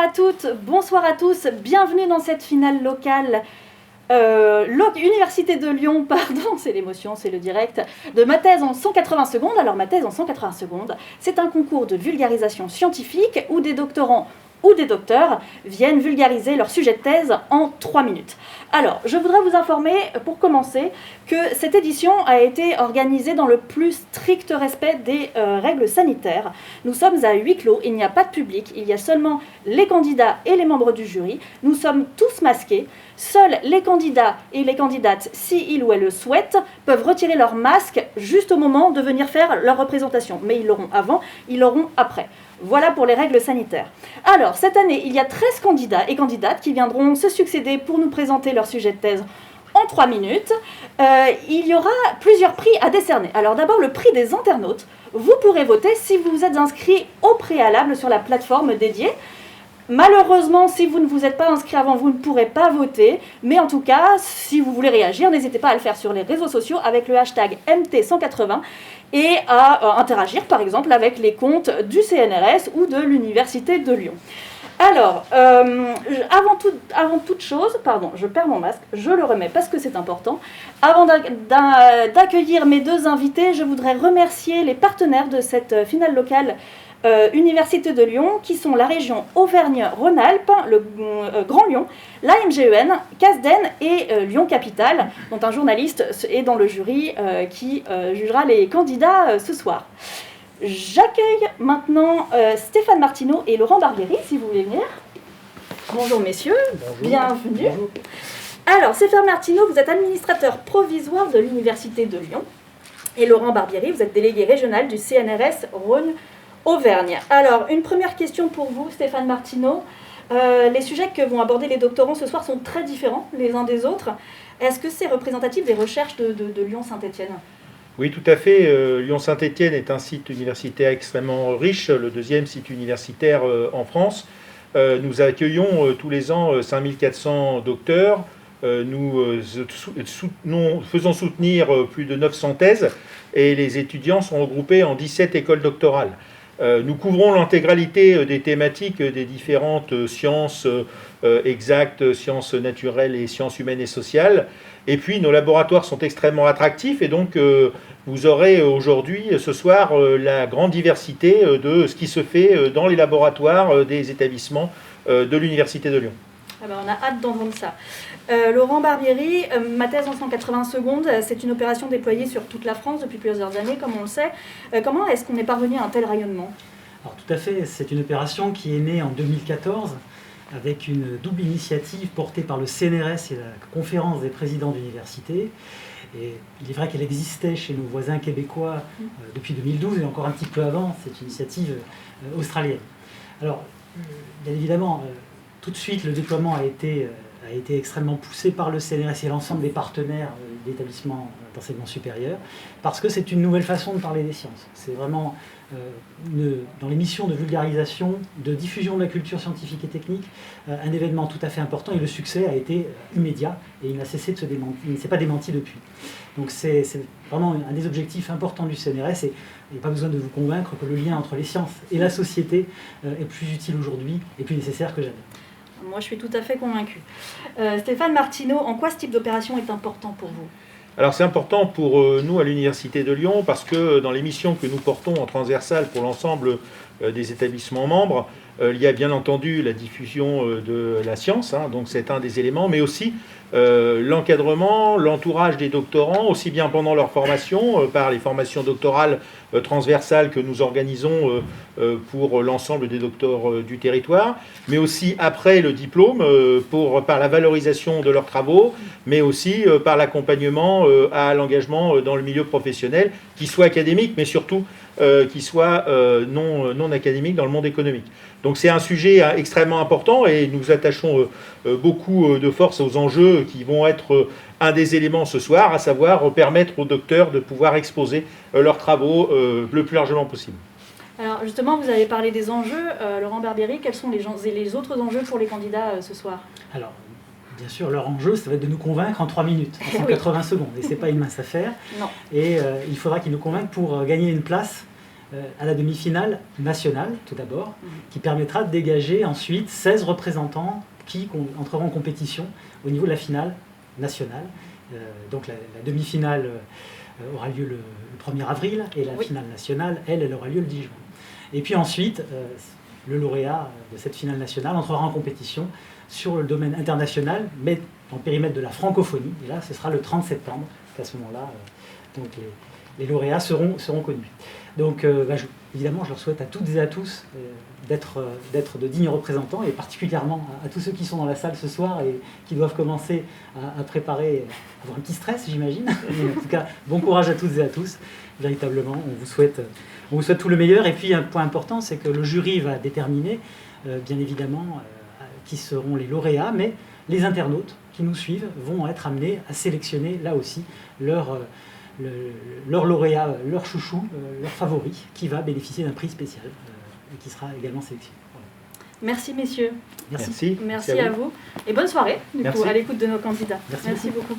à toutes, bonsoir à tous, bienvenue dans cette finale locale Université de Lyon, pardon, c'est l'émotion, c'est le direct, de ma thèse en 180 secondes. Alors ma thèse en 180 secondes, c'est un concours de vulgarisation scientifique où des doctorants ou des docteurs viennent vulgariser leur sujet de thèse en 3 minutes. Alors, je voudrais vous informer, pour commencer, que cette édition a été organisée dans le plus strict respect des règles sanitaires. Nous sommes à huis clos, il n'y a pas de public, il y a seulement les candidats et les membres du jury. Nous sommes tous masqués. Seuls les candidats et les candidates, si ils ou elles le souhaitent, peuvent retirer leur masque juste au moment de venir faire leur représentation. Mais ils l'auront avant, ils l'auront après. Voilà pour les règles sanitaires. Alors, cette année, il y a 13 candidats et candidates qui viendront se succéder pour nous présenter leur sujet de thèse en 3 minutes. Il y aura plusieurs prix à décerner. Alors d'abord, le prix des internautes. Vous pourrez voter si vous vous êtes inscrit au préalable sur la plateforme dédiée. Malheureusement, si vous ne vous êtes pas inscrit avant, vous ne pourrez pas voter. Mais en tout cas, si vous voulez réagir, n'hésitez pas à le faire sur les réseaux sociaux avec le hashtag MT180 et à interagir, par exemple, avec les comptes du CNRS ou de l'Université de Lyon. Alors, avant toute chose, pardon, je perds mon masque, je le remets parce que c'est important. Avant d'accueillir mes deux invités, je voudrais remercier les partenaires de cette finale locale Université de Lyon, qui sont la région Auvergne-Rhône-Alpes, le Grand Lyon, l'AMGEN, CASDEN et Lyon Capitale, dont un journaliste est dans le jury qui jugera les candidats ce soir. J'accueille maintenant Stéphane Martineau et Laurent Barbieri, si vous voulez venir. Bonjour messieurs, bonjour. Bienvenue. Bonjour. Alors, Stéphane Martineau, vous êtes administrateur provisoire de l'Université de Lyon. Et Laurent Barbieri, vous êtes délégué régional du CNRS Rhône-Auvergne. Alors, une première question pour vous, Stéphane Martineau. Les sujets que vont aborder les doctorants ce soir sont très différents les uns des autres. Est-ce que c'est représentatif des recherches de Lyon-Saint-Étienne ? Oui, tout à fait. Lyon-Saint-Étienne est un site universitaire extrêmement riche, le deuxième site universitaire en France. Nous accueillons tous les ans 5400 docteurs. Nous faisons soutenir plus de 900 thèses et les étudiants sont regroupés en 17 écoles doctorales. Nous couvrons l'intégralité des thématiques des différentes sciences exactes, sciences naturelles et sciences humaines et sociales. Et puis nos laboratoires sont extrêmement attractifs et donc vous aurez aujourd'hui, ce soir, la grande diversité de ce qui se fait dans les laboratoires des établissements de l'Université de Lyon. Ah ben, on a hâte d'entendre ça. Laurent Barbieri, ma thèse en 180 secondes, c'est une opération déployée sur toute la France depuis plusieurs années, comme on le sait. Comment est-ce qu'on est parvenu à un tel rayonnement ? Alors tout à fait, c'est une opération qui est née en 2014 avec une double initiative portée par le CNRS et la conférence des présidents d'université. Et il est vrai qu'elle existait chez nos voisins québécois depuis 2012 et encore un petit peu avant, cette initiative australienne. Alors, bien évidemment, tout de suite, le déploiement a été extrêmement poussé par le CNRS et l'ensemble des partenaires d'établissements d'enseignement supérieur, parce que c'est une nouvelle façon de parler des sciences. C'est vraiment, dans les missions de vulgarisation, de diffusion de la culture scientifique et technique, un événement tout à fait important, et le succès a été immédiat, et il n'a cessé de se démentir, il ne s'est pas démenti depuis. Donc c'est vraiment un des objectifs importants du CNRS, et il n'y a pas besoin de vous convaincre que le lien entre les sciences et la société est plus utile aujourd'hui et plus nécessaire que jamais. Moi, je suis tout à fait convaincue. Stéphane Martineau, en quoi ce type d'opération est important pour vous ? Alors c'est important pour nous à l'Université de Lyon parce que dans les missions que nous portons en transversale pour l'ensemble des établissements membres, il y a bien entendu la diffusion de la science, donc c'est un des éléments, mais aussi l'encadrement, l'entourage des doctorants, aussi bien pendant leur formation, par les formations doctorales transversales que nous organisons pour l'ensemble des docteurs du territoire, mais aussi après le diplôme, par la valorisation de leurs travaux, mais aussi par l'accompagnement à l'engagement dans le milieu professionnel, qui soit académique, mais surtout qui soit non académique dans le monde économique. Donc c'est un sujet extrêmement important et nous attachons beaucoup de force aux enjeux qui vont être un des éléments ce soir, à savoir permettre aux docteurs de pouvoir exposer leurs travaux le plus largement possible. Alors justement, vous avez parlé des enjeux. Laurent Barbieri, quels sont les autres enjeux pour les candidats ce soir ? Alors, bien sûr, leur enjeu, ça va être de nous convaincre en 3 minutes, en 180 secondes. Et ce n'est pas une mince affaire. Non. Et il faudra qu'ils nous convainquent pour gagner une place à la demi-finale nationale, tout d'abord, qui permettra de dégager ensuite 16 représentants qui entreront en compétition au niveau de la finale nationale. Donc la demi-finale aura lieu le 1er avril et la finale nationale, elle aura lieu le 10 juin. Et puis ensuite, le lauréat de cette finale nationale entrera en compétition sur le domaine international, mais en périmètre de la francophonie. Et là, ce sera le 30 septembre qu'à ce moment-là, les lauréats seront connus. Donc, évidemment, je leur souhaite à toutes et à tous d'être de dignes représentants, et particulièrement à tous ceux qui sont dans la salle ce soir et qui doivent commencer à préparer, avoir un petit stress, j'imagine. Mais en tout cas, bon courage à toutes et à tous. Véritablement, on vous souhaite tout le meilleur. Et puis, un point important, c'est que le jury va déterminer, bien évidemment, qui seront les lauréats, mais les internautes qui nous suivent vont être amenés à sélectionner, là aussi, leur lauréat, leur chouchou, leur favori, qui va bénéficier d'un prix spécial et qui sera également sélectionné. Voilà. Merci messieurs. Merci à vous. Et bonne soirée, du coup, à l'écoute de nos candidats. Merci beaucoup.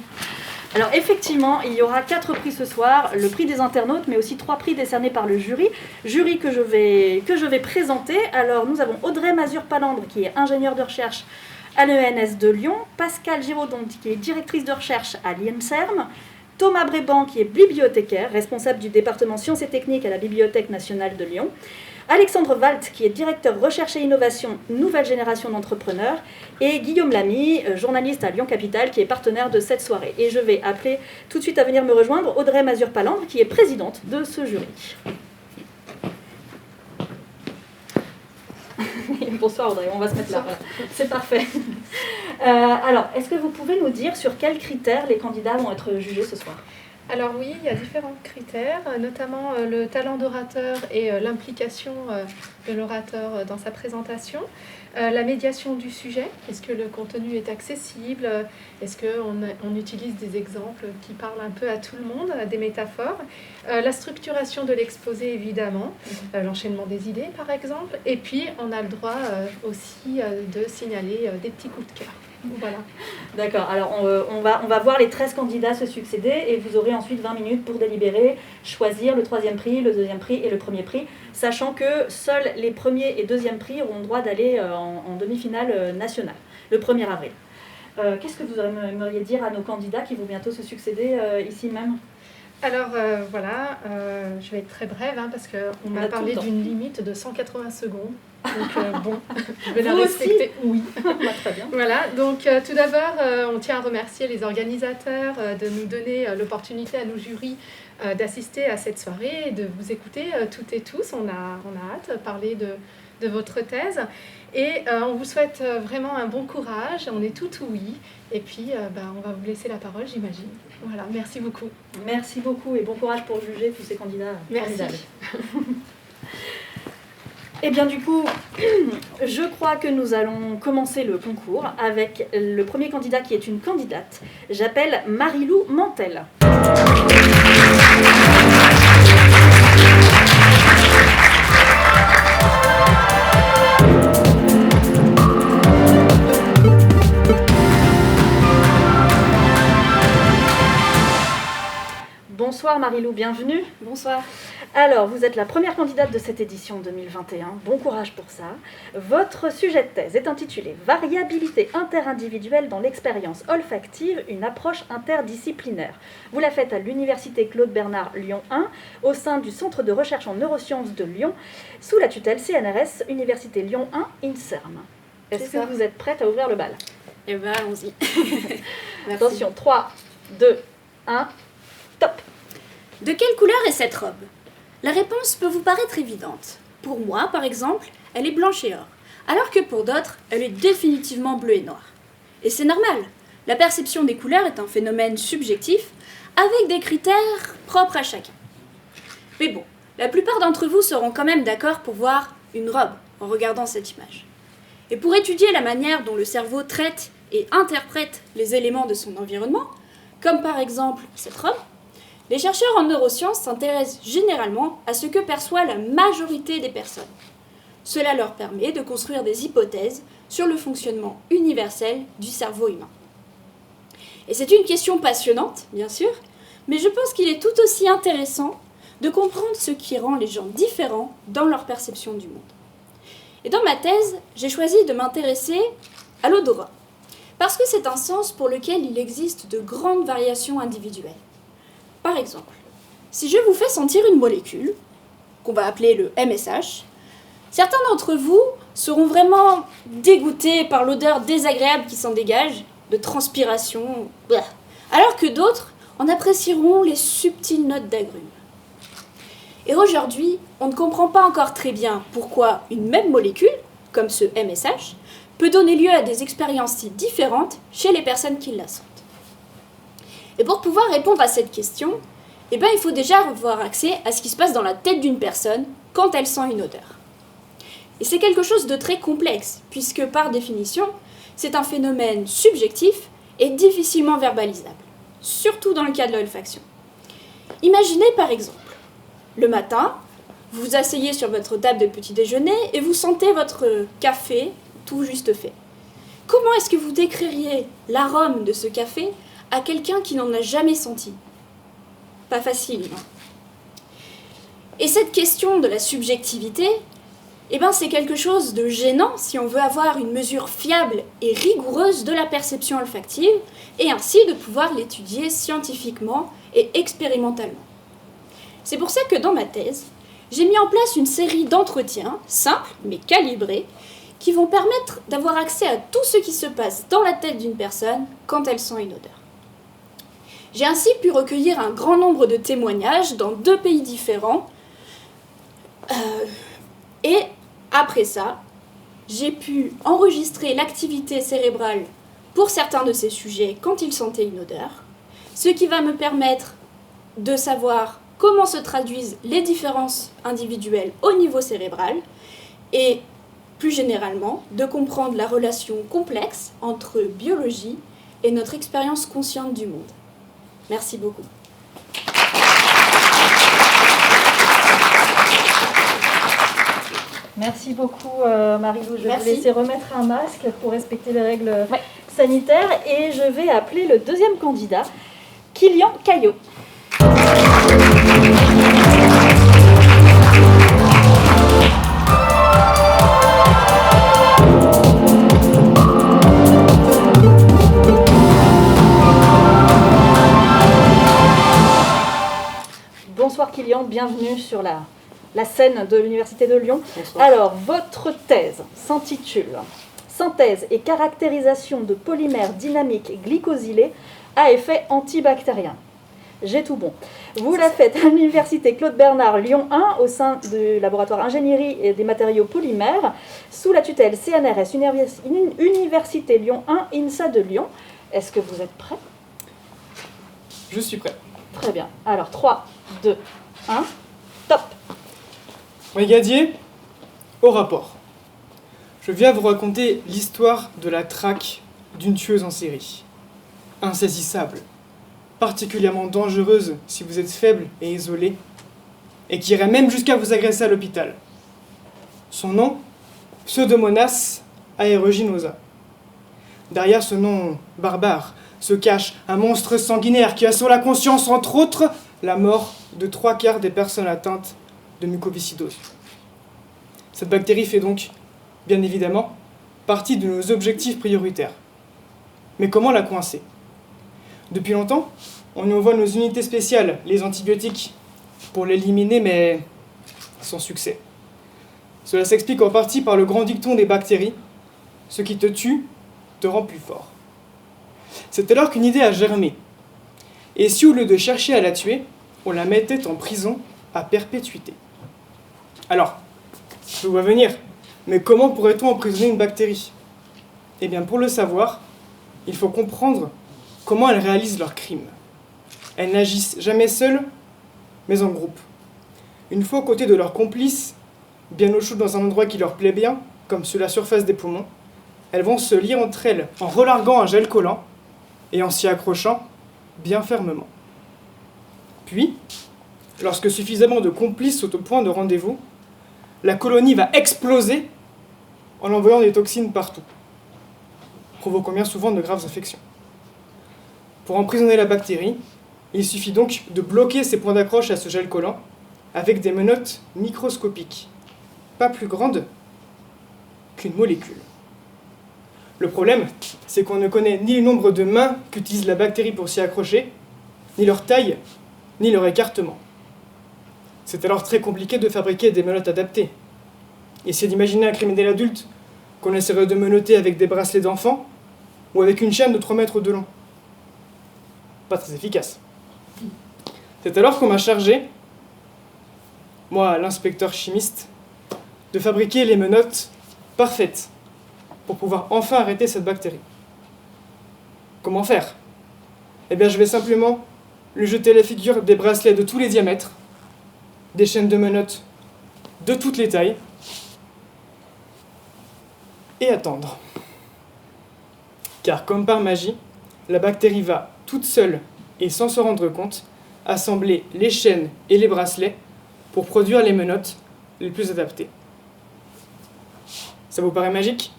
Alors effectivement, il y aura 4 prix ce soir, le prix des internautes, mais aussi 3 prix décernés par le jury que je vais présenter. Alors nous avons Audrey Mazur-Palandre, qui est ingénieure de recherche à l'ENS de Lyon, Pascale Giraudon, qui est directrice de recherche à l'INSERM, Thomas Bréban, qui est bibliothécaire, responsable du département sciences et techniques à la Bibliothèque nationale de Lyon, Alexandre Walt, qui est directeur recherche et innovation, nouvelle génération d'entrepreneurs, et Guillaume Lamy, journaliste à Lyon Capitale, qui est partenaire de cette soirée. Et je vais appeler tout de suite à venir me rejoindre Audrey Mazur-Palandre, qui est présidente de ce jury. Bonsoir Audrey, on va se mettre là. C'est parfait. Alors, est-ce que vous pouvez nous dire sur quels critères les candidats vont être jugés ce soir ? Alors oui, il y a différents critères, notamment le talent d'orateur et l'implication de l'orateur dans sa présentation. La médiation du sujet, est-ce que le contenu est accessible? Est-ce qu'on utilise des exemples qui parlent un peu à tout le monde, des métaphores? La structuration de l'exposé, évidemment, l'enchaînement des idées, par exemple. Et puis, on a le droit aussi de signaler des petits coups de cœur. Voilà. D'accord, alors on va voir les 13 candidats se succéder et vous aurez ensuite 20 minutes pour délibérer, choisir le 3e prix, le 2e prix et le 1er prix, sachant que seuls les 1er et 2e prix auront le droit d'aller en demi-finale nationale, le 1er avril. Qu'est-ce que vous aimeriez dire à nos candidats qui vont bientôt se succéder ici même ? Alors voilà, je vais être très brève parce qu'on m'a parlé d'une limite de 180 secondes. Donc bon, je vais la respecter. Oui, très bien. Voilà, donc tout d'abord, on tient à remercier les organisateurs de nous donner l'opportunité à nos jurys d'assister à cette soirée et de vous écouter toutes et tous. On a hâte de parler de votre thèse. Et on vous souhaite vraiment un bon courage, on est tout oui. Et puis on va vous laisser la parole, j'imagine. Voilà, merci beaucoup. Merci beaucoup et bon courage pour juger tous ces candidats. Merci. Et bien du coup, je crois que nous allons commencer le concours avec le premier candidat qui est une candidate. J'appelle Marie-Lou Mantel. Bonsoir Marie-Lou, bienvenue. Bonsoir. Alors, vous êtes la première candidate de cette édition 2021. Bon courage pour ça. Votre sujet de thèse est intitulé « Variabilité interindividuelle dans l'expérience olfactive, une approche interdisciplinaire ». Vous la faites à l'Université Claude Bernard Lyon 1, au sein du Centre de recherche en neurosciences de Lyon, sous la tutelle CNRS Université Lyon 1 INSERM. Est-ce que vous êtes prête à ouvrir le bal ? Eh bien, allons-y. Attention, 3, 2, 1, top. De quelle couleur est cette robe ? La réponse peut vous paraître évidente. Pour moi, par exemple, elle est blanche et or, alors que pour d'autres, elle est définitivement bleue et noire. Et c'est normal. La perception des couleurs est un phénomène subjectif, avec des critères propres à chacun. Mais bon, la plupart d'entre vous seront quand même d'accord pour voir une robe en regardant cette image. Et pour étudier la manière dont le cerveau traite et interprète les éléments de son environnement, comme par exemple cette robe, les chercheurs en neurosciences s'intéressent généralement à ce que perçoit la majorité des personnes. Cela leur permet de construire des hypothèses sur le fonctionnement universel du cerveau humain. Et c'est une question passionnante, bien sûr, mais je pense qu'il est tout aussi intéressant de comprendre ce qui rend les gens différents dans leur perception du monde. Et dans ma thèse, j'ai choisi de m'intéresser à l'odorat, parce que c'est un sens pour lequel il existe de grandes variations individuelles. Par exemple, si je vous fais sentir une molécule, qu'on va appeler le MSH, certains d'entre vous seront vraiment dégoûtés par l'odeur désagréable qui s'en dégage, de transpiration, alors que d'autres en apprécieront les subtiles notes d'agrumes. Et aujourd'hui, on ne comprend pas encore très bien pourquoi une même molécule, comme ce MSH, peut donner lieu à des expériences si différentes chez les personnes qui la sentent. Et pour pouvoir répondre à cette question, il faut déjà avoir accès à ce qui se passe dans la tête d'une personne quand elle sent une odeur. Et c'est quelque chose de très complexe, puisque par définition, c'est un phénomène subjectif et difficilement verbalisable, surtout dans le cas de l'olfaction. Imaginez par exemple, le matin, vous vous asseyez sur votre table de petit déjeuner et vous sentez votre café tout juste fait. Comment est-ce que vous décririez l'arôme de ce café à quelqu'un qui n'en a jamais senti ? Pas facile, non ? Et cette question de la subjectivité, c'est quelque chose de gênant si on veut avoir une mesure fiable et rigoureuse de la perception olfactive et ainsi de pouvoir l'étudier scientifiquement et expérimentalement. C'est pour ça que dans ma thèse, j'ai mis en place une série d'entretiens simples mais calibrés qui vont permettre d'avoir accès à tout ce qui se passe dans la tête d'une personne quand elle sent une odeur. J'ai ainsi pu recueillir un grand nombre de témoignages dans 2 pays différents et après ça, j'ai pu enregistrer l'activité cérébrale pour certains de ces sujets quand ils sentaient une odeur, ce qui va me permettre de savoir comment se traduisent les différences individuelles au niveau cérébral et, plus généralement, de comprendre la relation complexe entre biologie et notre expérience consciente du monde. Merci beaucoup. Merci beaucoup Marie-Lou. Je vais vous laisser remettre un masque pour respecter les règles sanitaires et je vais appeler le deuxième candidat, Kylian Caillot. Bonsoir Kylian, bienvenue sur la scène de l'Université de Lyon. Bonsoir. Alors, votre thèse s'intitule « Synthèse et caractérisation de polymères dynamiques glycosylés à effet antibactérien ». J'ai tout bon. Vous la faites à l'Université Claude Bernard Lyon 1 au sein du laboratoire ingénierie et des matériaux polymères sous la tutelle CNRS Université Lyon 1 INSA de Lyon. Est-ce que vous êtes prêts ? Je suis prêt. Très bien. Alors, 3, 2, 1, top. Brigadier, au rapport. Je viens vous raconter l'histoire de la traque d'une tueuse en série. Insaisissable, particulièrement dangereuse si vous êtes faible et isolé, et qui irait même jusqu'à vous agresser à l'hôpital. Son nom, Pseudomonas aeruginosa. Derrière ce nom barbare se cache un monstre sanguinaire qui a sur la conscience, entre autres, la mort de 3/4 des personnes atteintes de mucoviscidose. Cette bactérie fait donc, bien évidemment, partie de nos objectifs prioritaires. Mais comment la coincer ? Depuis longtemps, on y envoie nos unités spéciales, les antibiotiques, pour l'éliminer, mais sans succès. Cela s'explique en partie par le grand dicton des bactéries, ce qui te tue te rend plus fort. C'est alors qu'une idée a germé. Et si au lieu de chercher à la tuer, on la mettait en prison à perpétuité. Alors, je vois venir, mais comment pourrait-on emprisonner une bactérie ? Eh bien, pour le savoir, il faut comprendre comment elles réalisent leurs crimes. Elles n'agissent jamais seules, mais en groupe. Une fois aux côtés de leurs complices, bien au chaud dans un endroit qui leur plaît bien, comme sur la surface des poumons, elles vont se lier entre elles en relarguant un gel collant et en s'y accrochant bien fermement. Puis, lorsque suffisamment de complices sont au point de rendez-vous, la colonie va exploser en envoyant des toxines partout, provoquant bien souvent de graves infections. Pour emprisonner la bactérie, il suffit donc de bloquer ces points d'accroche à ce gel collant avec des menottes microscopiques, pas plus grandes qu'une molécule. Le problème, c'est qu'on ne connaît ni le nombre de mains qu'utilise la bactérie pour s'y accrocher, ni leur taille, ni leur écartement. C'est alors très compliqué de fabriquer des menottes adaptées. Essayez d'imaginer un criminel adulte qu'on essaierait de menotter avec des bracelets d'enfant ou avec une chaîne de 3 mètres de long. Pas très efficace. C'est alors qu'on m'a chargé, moi l'inspecteur chimiste, de fabriquer les menottes parfaites pour pouvoir enfin arrêter cette bactérie. Comment faire? Eh bien je vais simplement lui jeter la figure des bracelets de tous les diamètres, des chaînes de menottes de toutes les tailles, et attendre. Car comme par magie, la bactérie va toute seule et sans se rendre compte assembler les chaînes et les bracelets pour produire les menottes les plus adaptées. Ça vous paraît magique?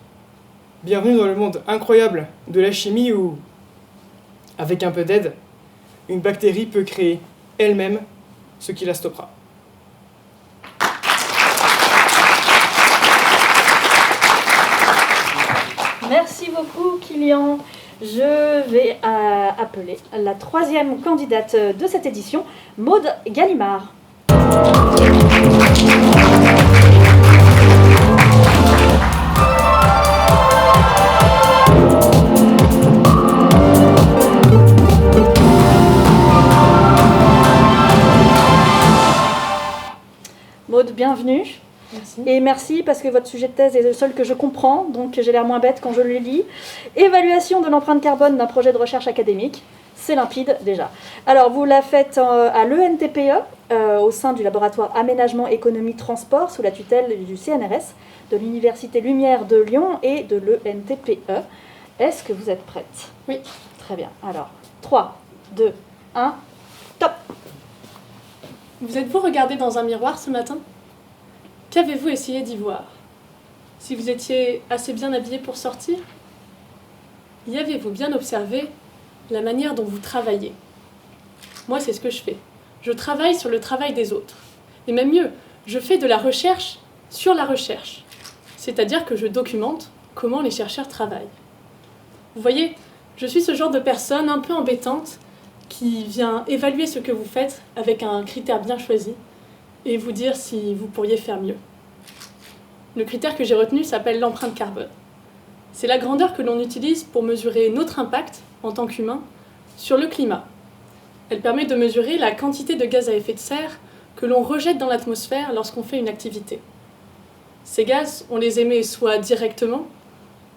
Bienvenue dans le monde incroyable de la chimie où, avec un peu d'aide, une bactérie peut créer elle-même ce qui la stoppera. Merci beaucoup, Kylian. Je vais appeler la troisième candidate de cette édition, Maude Gallimard. Maude, bienvenue. Merci. Et merci parce que votre sujet de thèse est le seul que je comprends, donc j'ai l'air moins bête quand je le lis. Évaluation de l'empreinte carbone d'un projet de recherche académique. C'est limpide déjà. Alors vous la faites à l'ENTPE, au sein du laboratoire Aménagement, Économie, Transport, sous la tutelle du CNRS, de l'Université Lumière de Lyon et de l'ENTPE. Est-ce que vous êtes prête? Oui. Très bien. Alors, 3, 2, 1, top! Vous êtes-vous regardé dans un miroir ce matin? Qu'avez-vous essayé d'y voir? Si vous étiez assez bien habillé pour sortir? Y avez-vous bien observé la manière dont vous travaillez? Moi, c'est ce que je fais. Je travaille sur le travail des autres. Et même mieux, je fais de la recherche sur la recherche. C'est-à-dire que je documente comment les chercheurs travaillent. Vous voyez, je suis ce genre de personne un peu embêtante qui vient évaluer ce que vous faites avec un critère bien choisi et vous dire si vous pourriez faire mieux. Le critère que j'ai retenu s'appelle l'empreinte carbone. C'est la grandeur que l'on utilise pour mesurer notre impact, en tant qu'humain, sur le climat. Elle permet de mesurer la quantité de gaz à effet de serre que l'on rejette dans l'atmosphère lorsqu'on fait une activité. Ces gaz, on les émet soit directement,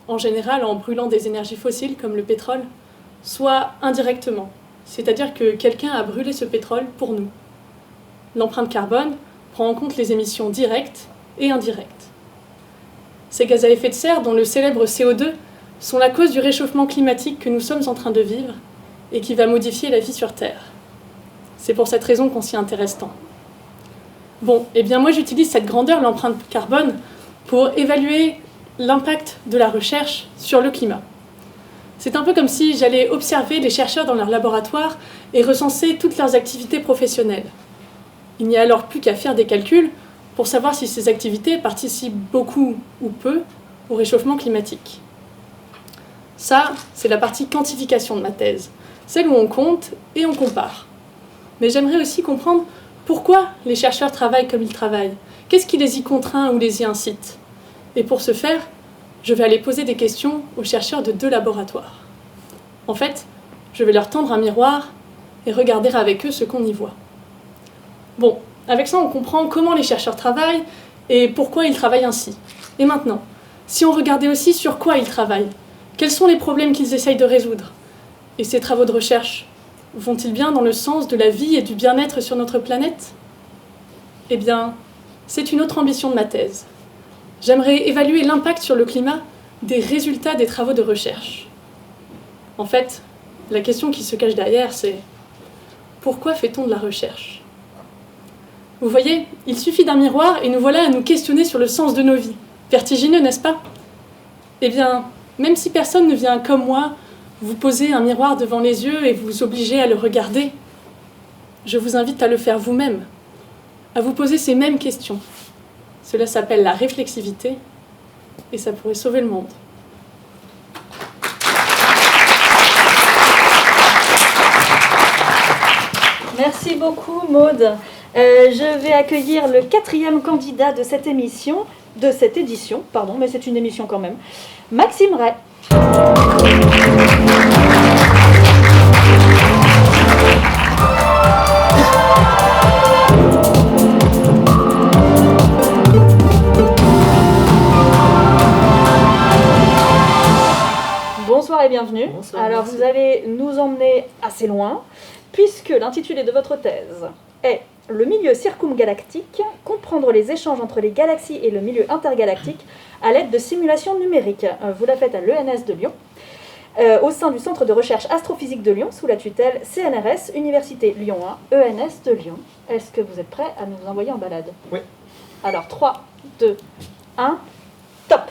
en général en brûlant des énergies fossiles comme le pétrole, soit indirectement, c'est-à-dire que quelqu'un a brûlé ce pétrole pour nous. L'empreinte carbone prend en compte les émissions directes et indirectes. Ces gaz à effet de serre, dont le célèbre CO2, sont la cause du réchauffement climatique que nous sommes en train de vivre et qui va modifier la vie sur Terre. C'est pour cette raison qu'on s'y intéresse tant. Bon, eh bien moi j'utilise cette grandeur, l'empreinte carbone, pour évaluer l'impact de la recherche sur le climat. C'est un peu comme si j'allais observer les chercheurs dans leur laboratoire et recenser toutes leurs activités professionnelles. Il n'y a alors plus qu'à faire des calculs pour savoir si ces activités participent beaucoup ou peu au réchauffement climatique. Ça, c'est la partie quantification de ma thèse, celle où on compte et on compare. Mais j'aimerais aussi comprendre pourquoi les chercheurs travaillent comme ils travaillent, qu'est-ce qui les y contraint ou les y incite. Et pour ce faire, je vais aller poser des questions aux chercheurs de 2 laboratoires. En fait, je vais leur tendre un miroir et regarder avec eux ce qu'on y voit. Bon, avec ça, on comprend comment les chercheurs travaillent et pourquoi ils travaillent ainsi. Et maintenant, si on regardait aussi sur quoi ils travaillent, quels sont les problèmes qu'ils essayent de résoudre? Et ces travaux de recherche vont-ils bien dans le sens de la vie et du bien-être sur notre planète? Eh bien, c'est une autre ambition de ma thèse. J'aimerais évaluer l'impact sur le climat des résultats des travaux de recherche. En fait, la question qui se cache derrière, c'est pourquoi fait-on de la recherche? Vous voyez, il suffit d'un miroir et nous voilà à nous questionner sur le sens de nos vies. Vertigineux, n'est-ce pas? Eh bien, même si personne ne vient comme moi vous poser un miroir devant les yeux et vous obliger à le regarder, je vous invite à le faire vous-même. à vous poser ces mêmes questions. Cela s'appelle la réflexivité et ça pourrait sauver le monde. Merci beaucoup Maude. Je vais accueillir le 4e candidat de cette édition, mais c'est une émission quand même, Maxime Ray. Bonsoir et bienvenue. Bonsoir, Alors merci. vous allez nous emmener assez loin, puisque l'intitulé de votre thèse est « Le milieu circumgalactique, comprendre les échanges entre les galaxies et le milieu intergalactique à l'aide de simulations numériques ». Vous la faites à l'ENS de Lyon, au sein du Centre de recherche astrophysique de Lyon, sous la tutelle CNRS, Université Lyon 1, ENS de Lyon. Est-ce que vous êtes prêts à nous envoyer en balade? Oui. Alors 3, 2, 1, top.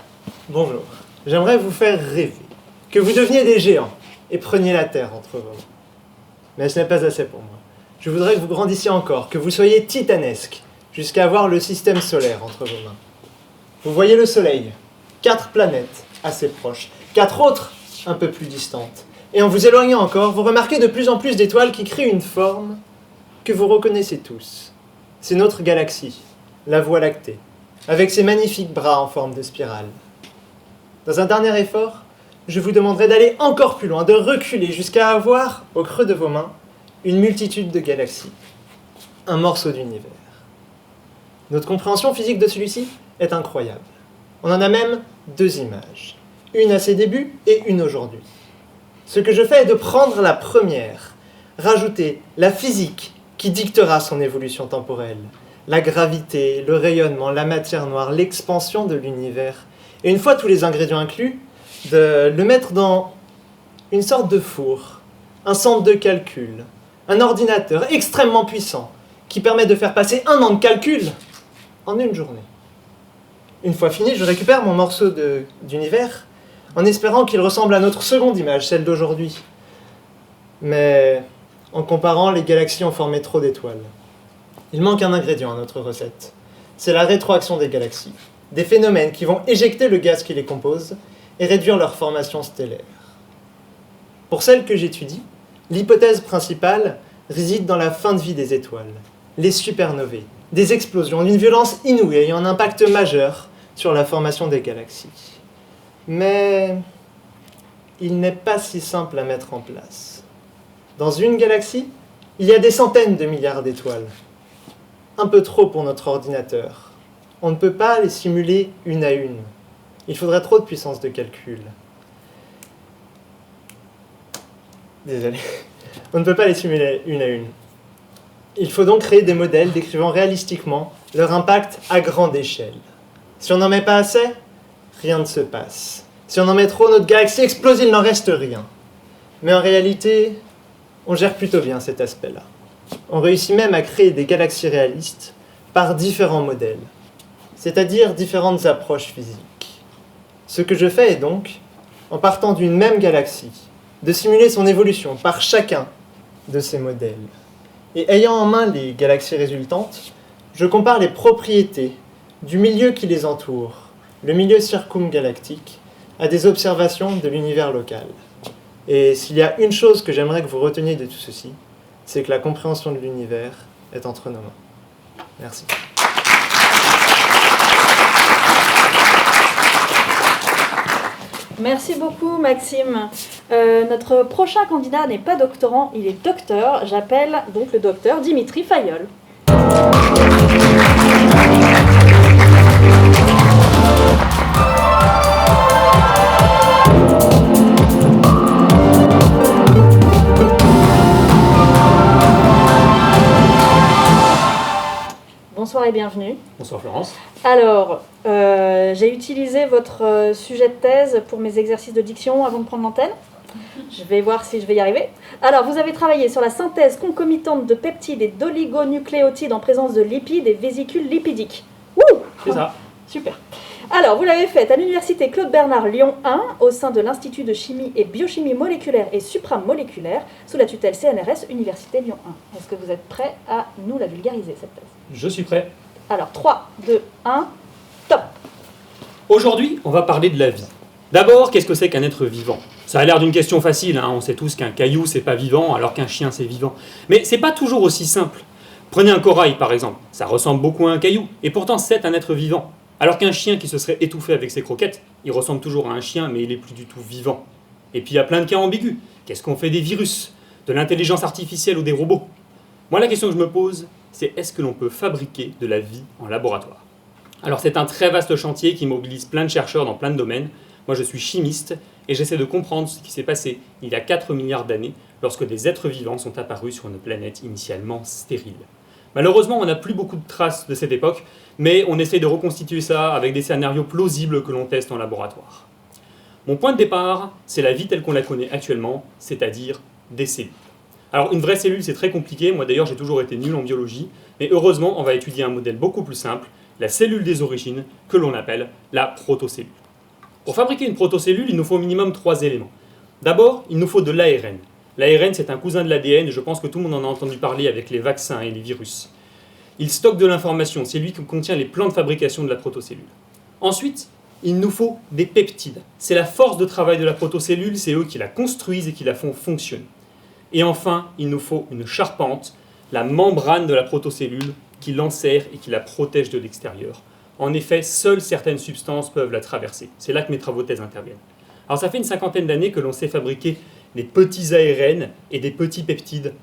Bonjour. J'aimerais vous faire rêver. Que vous deveniez des géants et preniez la Terre entre vos mains. Mais ce n'est pas assez pour moi. Je voudrais que vous grandissiez encore, que vous soyez titanesque, jusqu'à avoir le système solaire entre vos mains. Vous voyez le Soleil, 4 planètes assez proches, 4 autres un peu plus distantes. Et en vous éloignant encore, vous remarquez de plus en plus d'étoiles qui créent une forme que vous reconnaissez tous. C'est notre galaxie, la Voie lactée, avec ses magnifiques bras en forme de spirale. Dans un dernier effort, je vous demanderai d'aller encore plus loin, de reculer jusqu'à avoir, au creux de vos mains, une multitude de galaxies, un morceau d'univers. Notre compréhension physique de celui-ci est incroyable. On en a même 2 images, une à ses débuts et une aujourd'hui. Ce que je fais est de prendre la première, rajouter la physique qui dictera son évolution temporelle, la gravité, le rayonnement, la matière noire, l'expansion de l'univers, et une fois tous les ingrédients inclus, de le mettre dans une sorte de four, un centre de calcul, un ordinateur extrêmement puissant qui permet de faire passer 1 an de calcul en une journée. Une fois fini, je récupère mon morceau d'univers en espérant qu'il ressemble à notre seconde image, celle d'aujourd'hui. Mais en comparant, les galaxies ont formé trop d'étoiles. Il manque un ingrédient à notre recette. C'est la rétroaction des galaxies, des phénomènes qui vont éjecter le gaz qui les compose et réduire leur formation stellaire. Pour celle que j'étudie, l'hypothèse principale réside dans la fin de vie des étoiles, les supernovae, des explosions d'une violence inouïe ayant un impact majeur sur la formation des galaxies. Mais il n'est pas si simple à mettre en place. Dans une galaxie, il y a des centaines de milliards d'étoiles. Un peu trop pour notre ordinateur. On ne peut pas les simuler une à une. Il faudrait trop de puissance de calcul. Désolé. On ne peut pas les simuler une à une. Il faut donc créer des modèles décrivant réalistiquement leur impact à grande échelle. Si on n'en met pas assez, rien ne se passe. Si on en met trop, notre galaxie explose, il n'en reste rien. Mais en réalité, on gère plutôt bien cet aspect-là. On réussit même à créer des galaxies réalistes par différents modèles, c'est-à-dire différentes approches physiques. Ce que je fais est donc, en partant d'une même galaxie, de simuler son évolution par chacun de ces modèles. Et ayant en main les galaxies résultantes, je compare les propriétés du milieu qui les entoure, le milieu circumgalactique, à des observations de l'univers local. Et s'il y a une chose que j'aimerais que vous reteniez de tout ceci, c'est que la compréhension de l'univers est entre nos mains. Merci. Merci beaucoup Maxime. Notre prochain candidat n'est pas doctorant, il est docteur. J'appelle donc le docteur Dimitri Fayol. Bonsoir et bienvenue. Bonsoir Florence. Alors, j'ai utilisé votre sujet de thèse pour mes exercices de diction avant de prendre l'antenne. Je vais voir si je vais y arriver. Alors, vous avez travaillé sur la synthèse concomitante de peptides et d'oligonucléotides en présence de lipides et vésicules lipidiques. Wouh! C'est ça. Super. Alors, vous l'avez faite à l'université Claude Bernard Lyon 1, au sein de l'Institut de chimie et biochimie moléculaire et supramoléculaire, sous la tutelle CNRS Université Lyon 1. Est-ce que vous êtes prêts à nous la vulgariser, cette thèse? Je suis prêt. Alors, 3, 2, 1, top! Aujourd'hui, on va parler de la vie. D'abord, qu'est-ce que c'est qu'un être vivant? Ça a l'air d'une question facile, hein. On sait tous qu'un caillou, c'est pas vivant, alors qu'un chien, c'est vivant. Mais c'est pas toujours aussi simple. Prenez un corail, par exemple. Ça ressemble beaucoup à un caillou, et pourtant c'est un être vivant. Alors qu'un chien qui se serait étouffé avec ses croquettes, il ressemble toujours à un chien, mais il est plus du tout vivant. Et puis il y a plein de cas ambigus. Qu'est-ce qu'on fait des virus, de l'intelligence artificielle ou des robots? Moi, la question que je me pose, c'est est-ce que l'on peut fabriquer de la vie en laboratoire? Alors c'est un très vaste chantier qui mobilise plein de chercheurs dans plein de domaines. Moi, je suis chimiste, et j'essaie de comprendre ce qui s'est passé il y a 4 milliards d'années, lorsque des êtres vivants sont apparus sur une planète initialement stérile. Malheureusement, on n'a plus beaucoup de traces de cette époque, mais on essaie de reconstituer ça avec des scénarios plausibles que l'on teste en laboratoire. Mon point de départ, c'est la vie telle qu'on la connaît actuellement, c'est-à-dire des cellules. Alors une vraie cellule, c'est très compliqué, moi d'ailleurs j'ai toujours été nul en biologie, mais heureusement on va étudier un modèle beaucoup plus simple, la cellule des origines, que l'on appelle la protocellule. Pour fabriquer une protocellule, il nous faut au minimum 3 éléments. D'abord, il nous faut de l'ARN. L'ARN, c'est un cousin de l'ADN, et je pense que tout le monde en a entendu parler avec les vaccins et les virus. Il stocke de l'information, c'est lui qui contient les plans de fabrication de la protocellule. Ensuite, il nous faut des peptides. C'est la force de travail de la protocellule, c'est eux qui la construisent et qui la font fonctionner. Et enfin, il nous faut une charpente, la membrane de la protocellule, qui l'enserre et qui la protège de l'extérieur. En effet, seules certaines substances peuvent la traverser. C'est là que mes travaux de thèse interviennent. Alors ça fait une 50aine d'années que l'on sait fabriquer des petits ARN et des petits peptides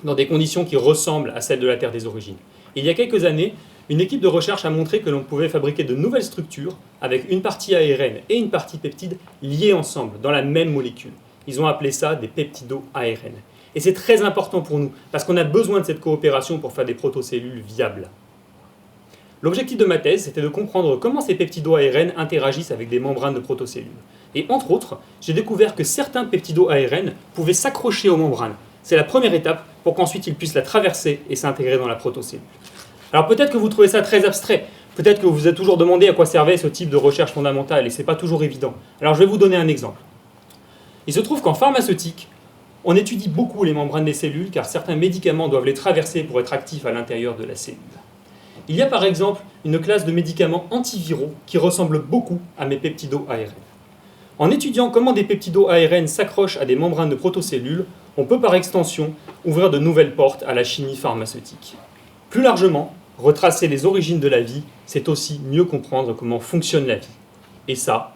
dans des conditions qui ressemblent à celles de la Terre des origines. Et il y a quelques années, une équipe de recherche a montré que l'on pouvait fabriquer de nouvelles structures avec une partie ARN et une partie peptide liées ensemble dans la même molécule. Ils ont appelé ça des peptido-ARN. Et c'est très important pour nous, parce qu'on a besoin de cette coopération pour faire des protocellules viables. L'objectif de ma thèse, c'était de comprendre comment ces peptido-ARN interagissent avec des membranes de protocellules. Et entre autres, j'ai découvert que certains peptido-ARN pouvaient s'accrocher aux membranes. C'est la première étape pour qu'ensuite ils puissent la traverser et s'intégrer dans la protocellule. Alors peut-être que vous trouvez ça très abstrait, peut-être que vous vous êtes toujours demandé à quoi servait ce type de recherche fondamentale, et c'est pas toujours évident. Alors je vais vous donner un exemple. Il se trouve qu'en pharmaceutique, on étudie beaucoup les membranes des cellules, car certains médicaments doivent les traverser pour être actifs à l'intérieur de la cellule. Il y a par exemple une classe de médicaments antiviraux qui ressemble beaucoup à mes peptido-ARN. En étudiant comment des peptido-ARN s'accrochent à des membranes de protocellules, on peut par extension ouvrir de nouvelles portes à la chimie pharmaceutique. Plus largement, retracer les origines de la vie, c'est aussi mieux comprendre comment fonctionne la vie. Et ça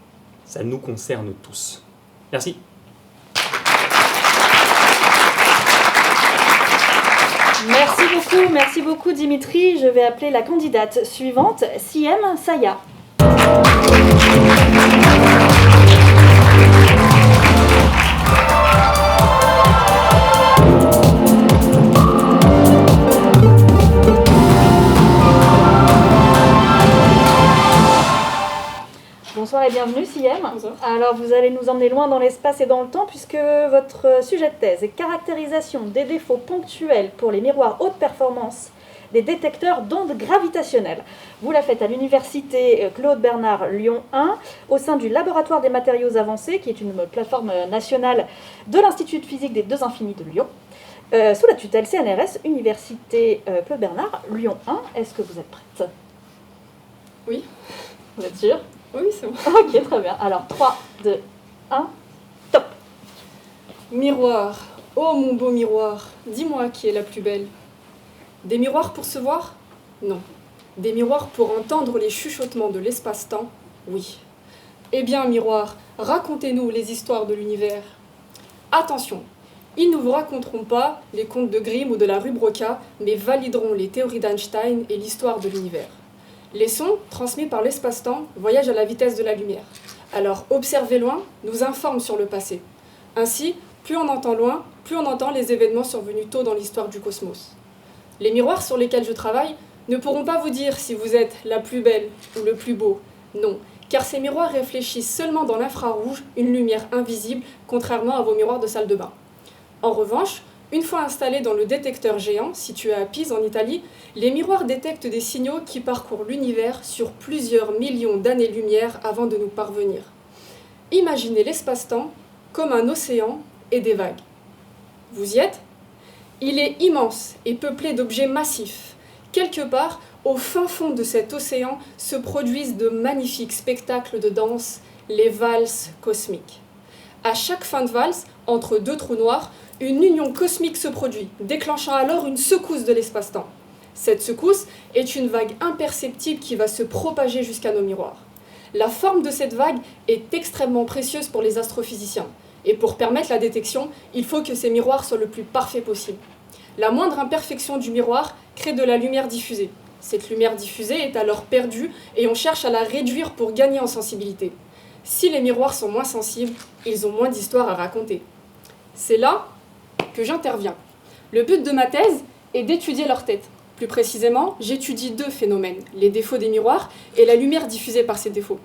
nous concerne tous. Merci. Merci beaucoup Dimitri. Je vais appeler la candidate suivante, Siem Saya. Bonsoir et bienvenue Siem. Bonsoir. Alors vous allez nous emmener loin dans l'espace et dans le temps puisque votre sujet de thèse est caractérisation des défauts ponctuels pour les miroirs haute performance des détecteurs d'ondes gravitationnelles. Vous la faites à l'université Claude Bernard Lyon 1 au sein du laboratoire des matériaux avancés qui est une plateforme nationale de l'Institut de physique des Deux Infinis de Lyon sous la tutelle CNRS Université Claude Bernard Lyon 1. Est-ce que vous êtes prête? Oui. Vous êtes sûre? Oui, c'est bon. Ok, très bien. Alors, 3, 2, 1, top. Miroir, oh mon beau miroir, dis-moi qui est la plus belle. Des miroirs pour se voir? Non. Des miroirs pour entendre les chuchotements de l'espace-temps? Oui. Eh bien, miroir, racontez-nous les histoires de l'univers. Attention, ils ne vous raconteront pas les contes de Grimm ou de la rue Broca, mais valideront les théories d'Einstein et l'histoire de l'univers. Les sons, transmis par l'espace-temps, voyagent à la vitesse de la lumière. Alors, observer loin nous informe sur le passé. Ainsi, plus on entend loin, plus on entend les événements survenus tôt dans l'histoire du cosmos. Les miroirs sur lesquels je travaille ne pourront pas vous dire si vous êtes la plus belle ou le plus beau. Non, car ces miroirs réfléchissent seulement dans l'infrarouge une lumière invisible, contrairement à vos miroirs de salle de bain. En revanche, Une fois installés dans le détecteur géant, situé à Pise en Italie, les miroirs détectent des signaux qui parcourent l'univers sur plusieurs millions d'années-lumière avant de nous parvenir. Imaginez l'espace-temps comme un océan et des vagues. Vous y êtes ? Il est immense et peuplé d'objets massifs. Quelque part, au fin fond de cet océan se produisent de magnifiques spectacles de danse, les valses cosmiques. À chaque fin de valse, entre deux trous noirs, une union cosmique se produit, déclenchant alors une secousse de l'espace-temps. Cette secousse est une vague imperceptible qui va se propager jusqu'à nos miroirs. La forme de cette vague est extrêmement précieuse pour les astrophysiciens. Et pour permettre la détection, il faut que ces miroirs soient le plus parfait possible. La moindre imperfection du miroir crée de la lumière diffusée. Cette lumière diffusée est alors perdue et on cherche à la réduire pour gagner en sensibilité. Si les miroirs sont moins sensibles, ils ont moins d'histoires à raconter. C'est là que j'interviens. Le but de ma thèse est d'étudier leur tête. Plus précisément, j'étudie deux phénomènes, les défauts des miroirs et la lumière diffusée par ces défauts.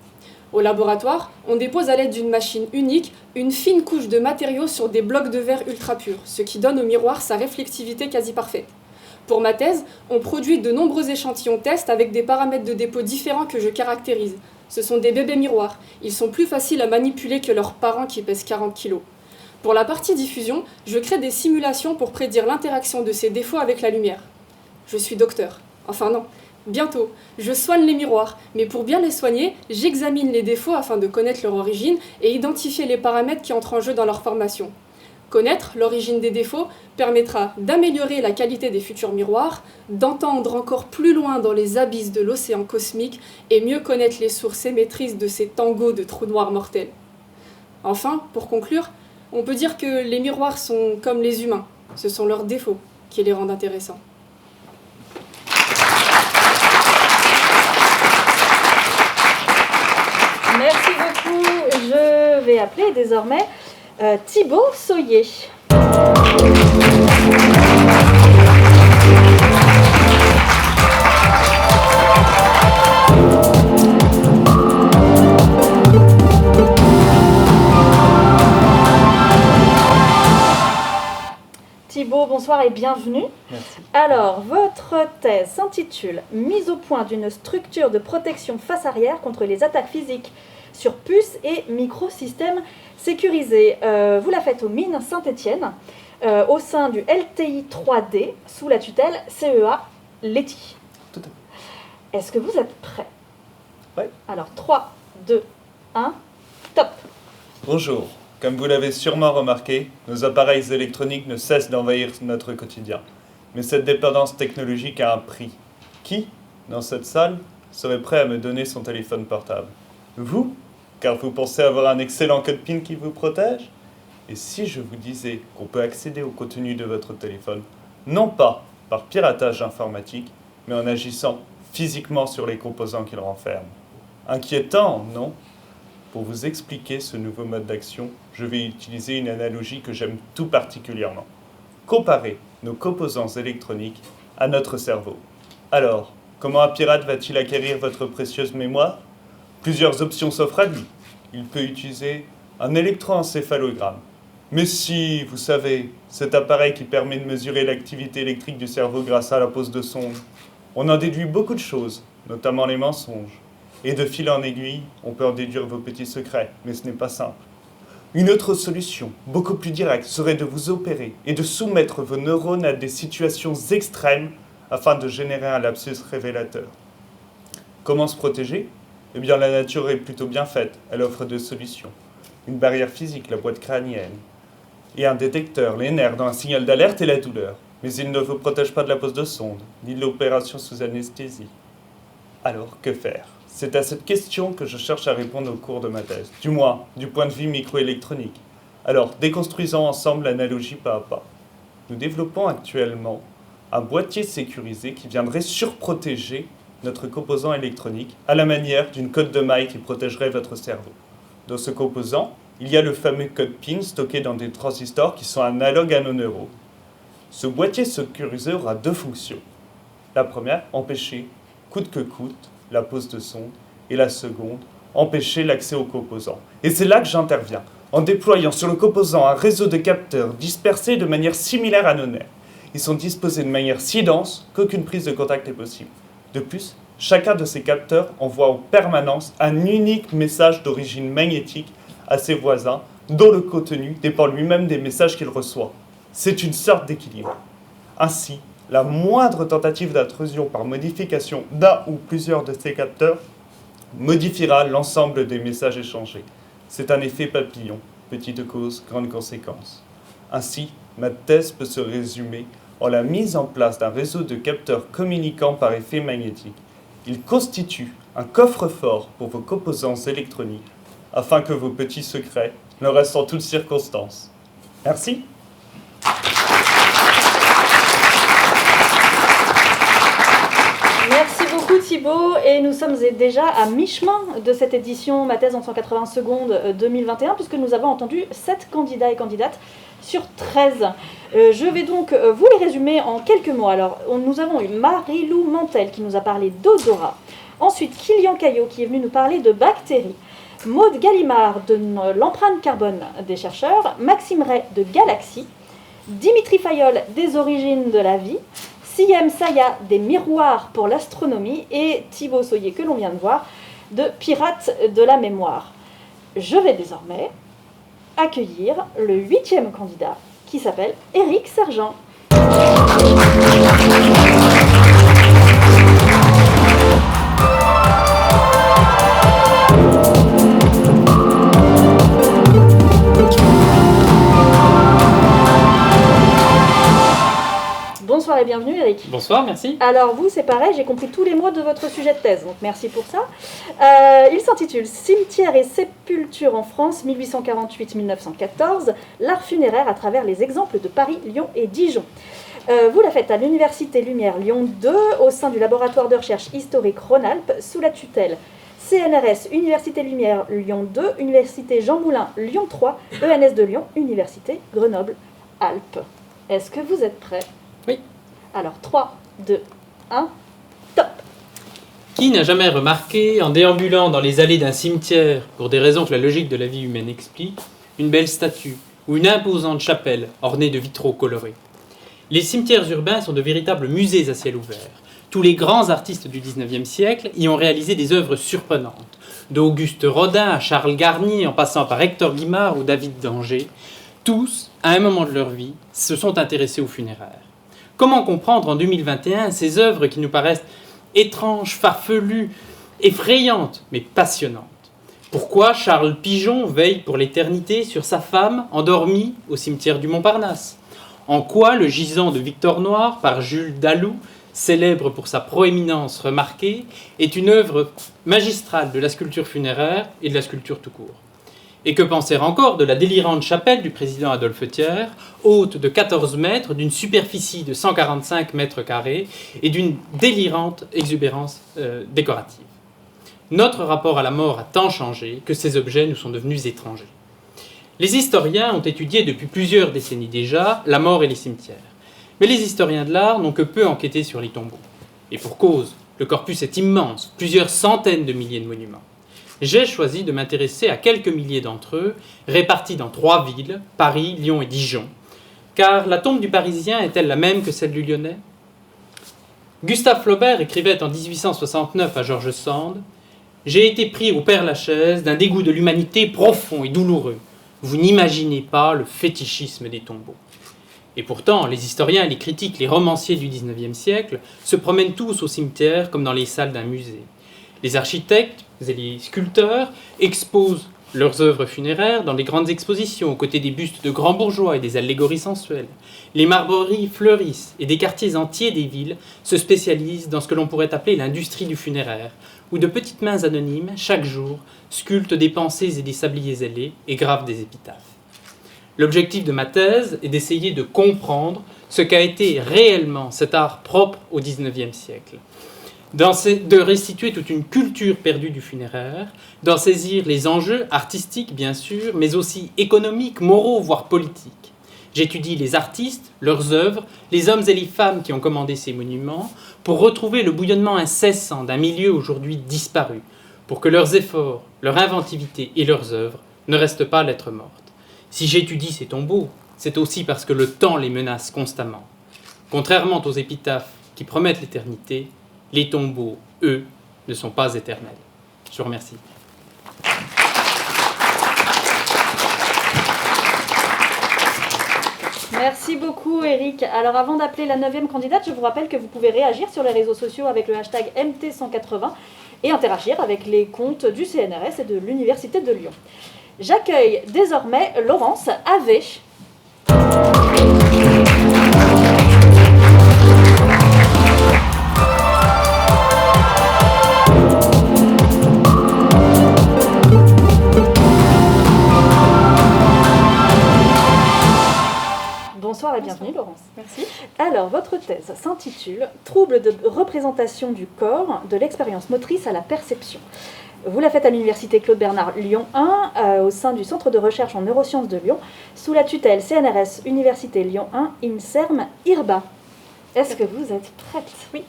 Au laboratoire, on dépose à l'aide d'une machine unique une fine couche de matériaux sur des blocs de verre ultra purs, ce qui donne au miroir sa réflectivité quasi parfaite. Pour ma thèse, on produit de nombreux échantillons tests avec des paramètres de dépôt différents que je caractérise. Ce sont des bébés miroirs. Ils sont plus faciles à manipuler que leurs parents qui pèsent 40 kg. Pour la partie diffusion, je crée des simulations pour prédire l'interaction de ces défauts avec la lumière. Je suis docteur. Enfin non. Bientôt, je soigne les miroirs, mais pour bien les soigner, j'examine les défauts afin de connaître leur origine et identifier les paramètres qui entrent en jeu dans leur formation. Connaître l'origine des défauts permettra d'améliorer la qualité des futurs miroirs, d'entendre encore plus loin dans les abysses de l'océan cosmique et mieux connaître les sources émettrices de ces tangos de trous noirs mortels. Enfin, pour conclure, on peut dire que les miroirs sont comme les humains, ce sont leurs défauts qui les rendent intéressants. Merci beaucoup. Je vais appeler désormais Thibaut Soyer. Thibaut, bonsoir et bienvenue. Merci. Alors, votre thèse s'intitule « Mise au point d'une structure de protection face arrière contre les attaques physiques sur puces et microsystèmes sécurisés ». Vous la faites aux Mines Saint-Étienne, au sein du LTI 3D, sous la tutelle CEA Leti. Tout à fait. Est-ce que vous êtes prêts? Oui. Alors, 3, 2, 1, top. Bonjour. Comme vous l'avez sûrement remarqué, nos appareils électroniques ne cessent d'envahir notre quotidien. Mais cette dépendance technologique a un prix. Qui, dans cette salle, serait prêt à me donner son téléphone portable? Vous? Car vous pensez avoir un excellent code PIN qui vous protège? Et si je vous disais qu'on peut accéder au contenu de votre téléphone, non pas par piratage informatique, mais en agissant physiquement sur les composants qu'il renferme? Inquiétant, non? Pour vous expliquer ce nouveau mode d'action, je vais utiliser une analogie que j'aime tout particulièrement. Comparer nos composants électroniques à notre cerveau. Alors, comment un pirate va-t-il acquérir votre précieuse mémoire? Plusieurs options s'offrent à lui. Il peut utiliser un électroencéphalogramme. Mais si, vous savez, cet appareil qui permet de mesurer l'activité électrique du cerveau grâce à la pose de sonde, on en déduit beaucoup de choses, notamment les mensonges. Et de fil en aiguille, on peut en déduire vos petits secrets, mais ce n'est pas simple. Une autre solution, beaucoup plus directe, serait de vous opérer et de soumettre vos neurones à des situations extrêmes afin de générer un lapsus révélateur. Comment se protéger? Eh bien, la nature est plutôt bien faite. Elle offre deux solutions. Une barrière physique, la boîte crânienne, et un détecteur, les nerfs, dans un signal d'alerte et la douleur. Mais il ne vous protège pas de la pose de sonde, ni de l'opération sous anesthésie. Alors, que faire? C'est à cette question que je cherche à répondre au cours de ma thèse, du moins du point de vue microélectronique. Alors, déconstruisons ensemble l'analogie pas à pas. Nous développons actuellement un boîtier sécurisé qui viendrait surprotéger notre composant électronique à la manière d'une cotte de maille qui protégerait votre cerveau. Dans ce composant, il y a le fameux code PIN stocké dans des transistors qui sont analogues à nos neurones. Ce boîtier sécurisé aura deux fonctions. La première, empêcher, coûte que coûte, la pose de sonde, et la seconde, empêcher l'accès aux composants. Et c'est là que j'interviens. en déployant sur le composant un réseau de capteurs dispersés de manière similaire à nos nerfs. Ils sont disposés de manière si dense qu'aucune prise de contact est possible. De plus, chacun de ces capteurs envoie en permanence un unique message d'origine magnétique à ses voisins, dont le contenu dépend lui-même des messages qu'il reçoit. C'est une sorte d'équilibre. Ainsi, la moindre tentative d'intrusion par modification d'un ou plusieurs de ces capteurs modifiera l'ensemble des messages échangés. C'est un effet papillon, petite cause, grande conséquence. Ainsi, ma thèse peut se résumer en la mise en place d'un réseau de capteurs communiquant par effet magnétique. Il constitue un coffre-fort pour vos composants électroniques, afin que vos petits secrets ne restent en toutes circonstances. Merci. Merci beaucoup Thibaut, et nous sommes déjà à mi-chemin de cette édition Ma thèse en 180 secondes 2021, puisque nous avons entendu 7 candidats et candidates sur 13. Je vais donc vous les résumer en quelques mots. Alors, nous avons eu Marie-Lou Mantel qui nous a parlé d'odorat, ensuite Kilian Caillot qui est venu nous parler de bactéries, Maude Gallimard de l'empreinte carbone des chercheurs, Maxime Ray de Galaxie, Dimitri Fayol des origines de la vie, Siem Saya des miroirs pour l'astronomie et Thibaut Soyer que l'on vient de voir de Pirates de la mémoire. Je vais désormais accueillir le 8e candidat qui s'appelle Éric Sergent. Bonsoir et bienvenue Eric. Bonsoir, merci. Alors vous, c'est pareil, j'ai compris tous les mots de votre sujet de thèse, donc merci pour ça. Il s'intitule « Cimetières et sépultures en France, 1848-1914, l'art funéraire à travers les exemples de Paris, Lyon et Dijon ». Vous la faites à l'Université Lumière Lyon 2, au sein du laboratoire de recherche historique Rhône-Alpes, sous la tutelle CNRS Université Lumière Lyon 2, Université Jean Moulin Lyon 3, ENS de Lyon, Université Grenoble-Alpes. Est-ce que vous êtes prêts ? Oui. Alors 3, 2, 1, top. Qui n'a jamais remarqué, en déambulant dans les allées d'un cimetière, pour des raisons que la logique de la vie humaine explique, une belle statue ou une imposante chapelle ornée de vitraux colorés ? Les cimetières urbains sont de véritables musées à ciel ouvert. Tous les grands artistes du XIXe siècle y ont réalisé des œuvres surprenantes. D'Auguste Rodin à Charles Garnier, en passant par Hector Guimard ou David d'Angers, tous, à un moment de leur vie, se sont intéressés aux funéraires. Comment comprendre en 2021 ces œuvres qui nous paraissent étranges, farfelues, effrayantes, mais passionnantes ? Pourquoi Charles Pigeon veille pour l'éternité sur sa femme endormie au cimetière du Montparnasse ? En quoi le gisant de Victor Noir par Jules Dallou, célèbre pour sa proéminence remarquée, est une œuvre magistrale de la sculpture funéraire et de la sculpture tout court ? Et que penser encore de la délirante chapelle du président Adolphe Thiers, haute de 14 mètres, d'une superficie de 145 mètres carrés et d'une délirante exubérance décorative ? Notre rapport à la mort a tant changé que ces objets nous sont devenus étrangers. Les historiens ont étudié depuis plusieurs décennies déjà la mort et les cimetières. Mais les historiens de l'art n'ont que peu enquêté sur les tombeaux. Et pour cause, le corpus est immense, plusieurs centaines de milliers de monuments. J'ai choisi de m'intéresser à quelques milliers d'entre eux, répartis dans 3 villes, Paris, Lyon et Dijon. Car la tombe du Parisien est-elle la même que celle du Lyonnais ? Gustave Flaubert écrivait en 1869 à George Sand « J'ai été pris au Père-Lachaise d'un dégoût de l'humanité profond et douloureux. Vous n'imaginez pas le fétichisme des tombeaux. » Et pourtant, les historiens, les critiques, les romanciers du XIXe siècle se promènent tous au cimetière comme dans les salles d'un musée. Les architectes et les sculpteurs exposent leurs œuvres funéraires dans les grandes expositions aux côtés des bustes de grands bourgeois et des allégories sensuelles. Les marbreries fleurissent et des quartiers entiers des villes se spécialisent dans ce que l'on pourrait appeler l'industrie du funéraire, où de petites mains anonymes, chaque jour, sculptent des pensées et des sabliers ailés et gravent des épitaphes. L'objectif de ma thèse est d'essayer de comprendre ce qu'a été réellement cet art propre au XIXe siècle, de restituer toute une culture perdue du funéraire, d'en saisir les enjeux artistiques bien sûr, mais aussi économiques, moraux, voire politiques. J'étudie les artistes, leurs œuvres, les hommes et les femmes qui ont commandé ces monuments, pour retrouver le bouillonnement incessant d'un milieu aujourd'hui disparu, pour que leurs efforts, leur inventivité et leurs œuvres ne reste pas lettre morte. Si j'étudie ces tombeaux, c'est aussi parce que le temps les menace constamment. Contrairement aux épitaphes qui promettent l'éternité, les tombeaux, eux, ne sont pas éternels. Je vous remercie. Merci beaucoup Eric. Alors avant d'appeler la 9e candidate, je vous rappelle que vous pouvez réagir sur les réseaux sociaux avec le hashtag MT180 et interagir avec les comptes du CNRS et de l'Université de Lyon. J'accueille désormais Laurence Havet. Bonsoir et bienvenue Laurence. Merci. Alors, votre thèse s'intitule « Troubles de représentation du corps, de l'expérience motrice à la perception ». Vous la faites à l'Université Claude Bernard Lyon 1, au sein du Centre de recherche en neurosciences de Lyon, sous la tutelle CNRS Université Lyon 1, INSERM, IRBA. Est-ce que vous êtes prête? Oui.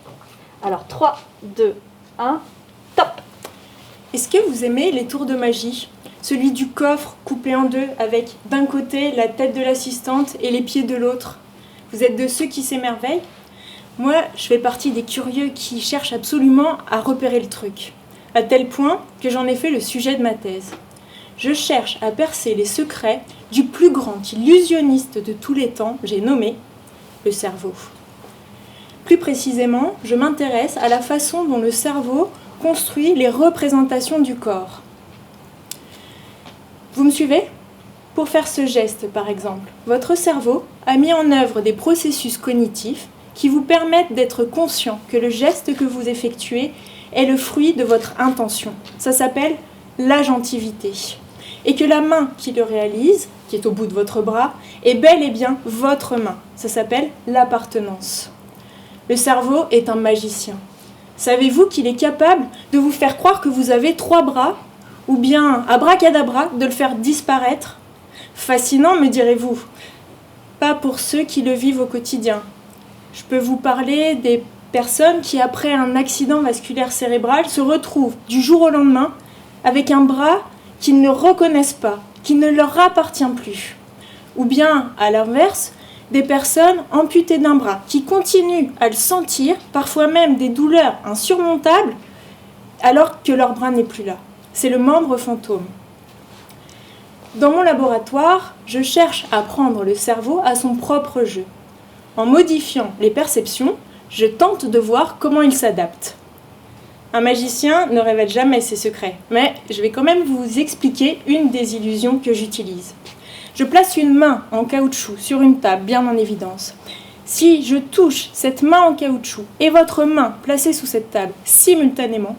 Alors, 3, 2, 1, top! Est-ce que vous aimez les tours de magie? Celui du coffre coupé en deux avec d'un côté la tête de l'assistante et les pieds de l'autre. Vous êtes de ceux qui s'émerveillent? Moi, je fais partie des curieux qui cherchent absolument à repérer le truc. À tel point que j'en ai fait le sujet de ma thèse. Je cherche à percer les secrets du plus grand illusionniste de tous les temps, j'ai nommé le cerveau. Plus précisément, je m'intéresse à la façon dont le cerveau construit les représentations du corps. Vous me suivez? Pour faire ce geste, par exemple, votre cerveau a mis en œuvre des processus cognitifs qui vous permettent d'être conscient que le geste que vous effectuez est le fruit de votre intention. Ça s'appelle l'agentivité. Et que la main qui le réalise, qui est au bout de votre bras, est bel et bien votre main. Ça s'appelle l'appartenance. Le cerveau est un magicien. Savez-vous qu'il est capable de vous faire croire que vous avez 3 bras, ou bien, abracadabra, de le faire disparaître? Fascinant, me direz-vous. Pas pour ceux qui le vivent au quotidien. Je peux vous parler des personnes qui, après un accident vasculaire cérébral, se retrouvent du jour au lendemain avec un bras qu'ils ne reconnaissent pas, qui ne leur appartient plus. Ou bien, à l'inverse, des personnes amputées d'un bras qui continuent à le sentir, parfois même des douleurs insurmontables, alors que leur bras n'est plus là. C'est le membre fantôme. Dans mon laboratoire, je cherche à prendre le cerveau à son propre jeu. En modifiant les perceptions, je tente de voir comment il s'adapte. Un magicien ne révèle jamais ses secrets, mais je vais quand même vous expliquer une des illusions que j'utilise. Je place une main en caoutchouc sur une table bien en évidence. Si je touche cette main en caoutchouc et votre main placée sous cette table simultanément,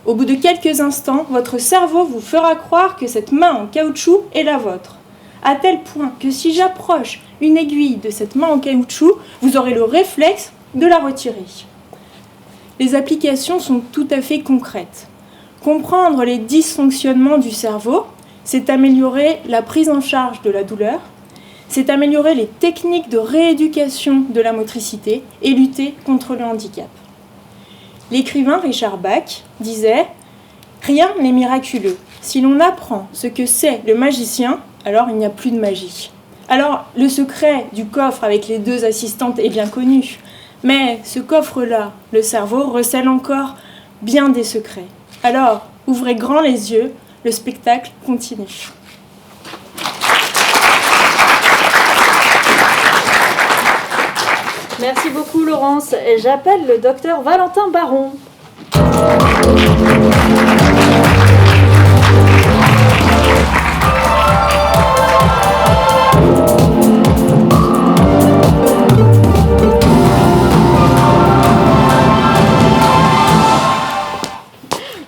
au bout de quelques instants, votre cerveau vous fera croire que cette main en caoutchouc est la vôtre. À tel point que si j'approche une aiguille de cette main en caoutchouc, vous aurez le réflexe de la retirer. Les applications sont tout à fait concrètes. Comprendre les dysfonctionnements du cerveau, c'est améliorer la prise en charge de la douleur, c'est améliorer les techniques de rééducation de la motricité et lutter contre le handicap. L'écrivain Richard Bach disait « Rien n'est miraculeux. Si l'on apprend ce que c'est le magicien, alors il n'y a plus de magie. » Alors, le secret du coffre avec les 2 assistantes est bien connu. Mais ce coffre-là, le cerveau, recèle encore bien des secrets. Alors, ouvrez grand les yeux, le spectacle continue. Merci beaucoup Laurence. Et j'appelle le docteur Valentin Baron.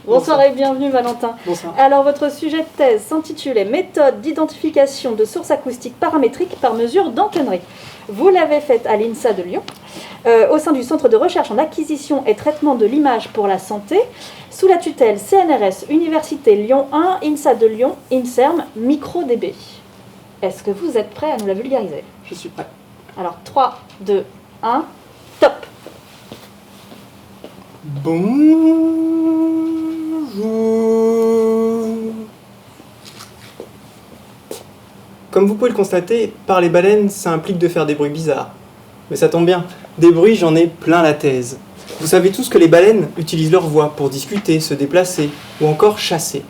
Bonsoir et bienvenue Valentin. Bonsoir. Alors votre sujet de thèse s'intitulait « Méthode d'identification de sources acoustiques paramétriques par mesure d'antenne ». Vous l'avez faite à l'INSA de Lyon, au sein du Centre de recherche en acquisition et traitement de l'image pour la santé, sous la tutelle CNRS Université Lyon 1, INSA de Lyon, INSERM, MicroDB. Est-ce que vous êtes prêt à nous la vulgariser? Je suis prêt. Alors 3, 2, 1, top! Bonjour. comme vous pouvez le constater, parler baleine, ça implique de faire des bruits bizarres. Mais ça tombe bien, des bruits, j'en ai plein la thèse. Vous savez tous que les baleines utilisent leur voix pour discuter, se déplacer ou encore chasser.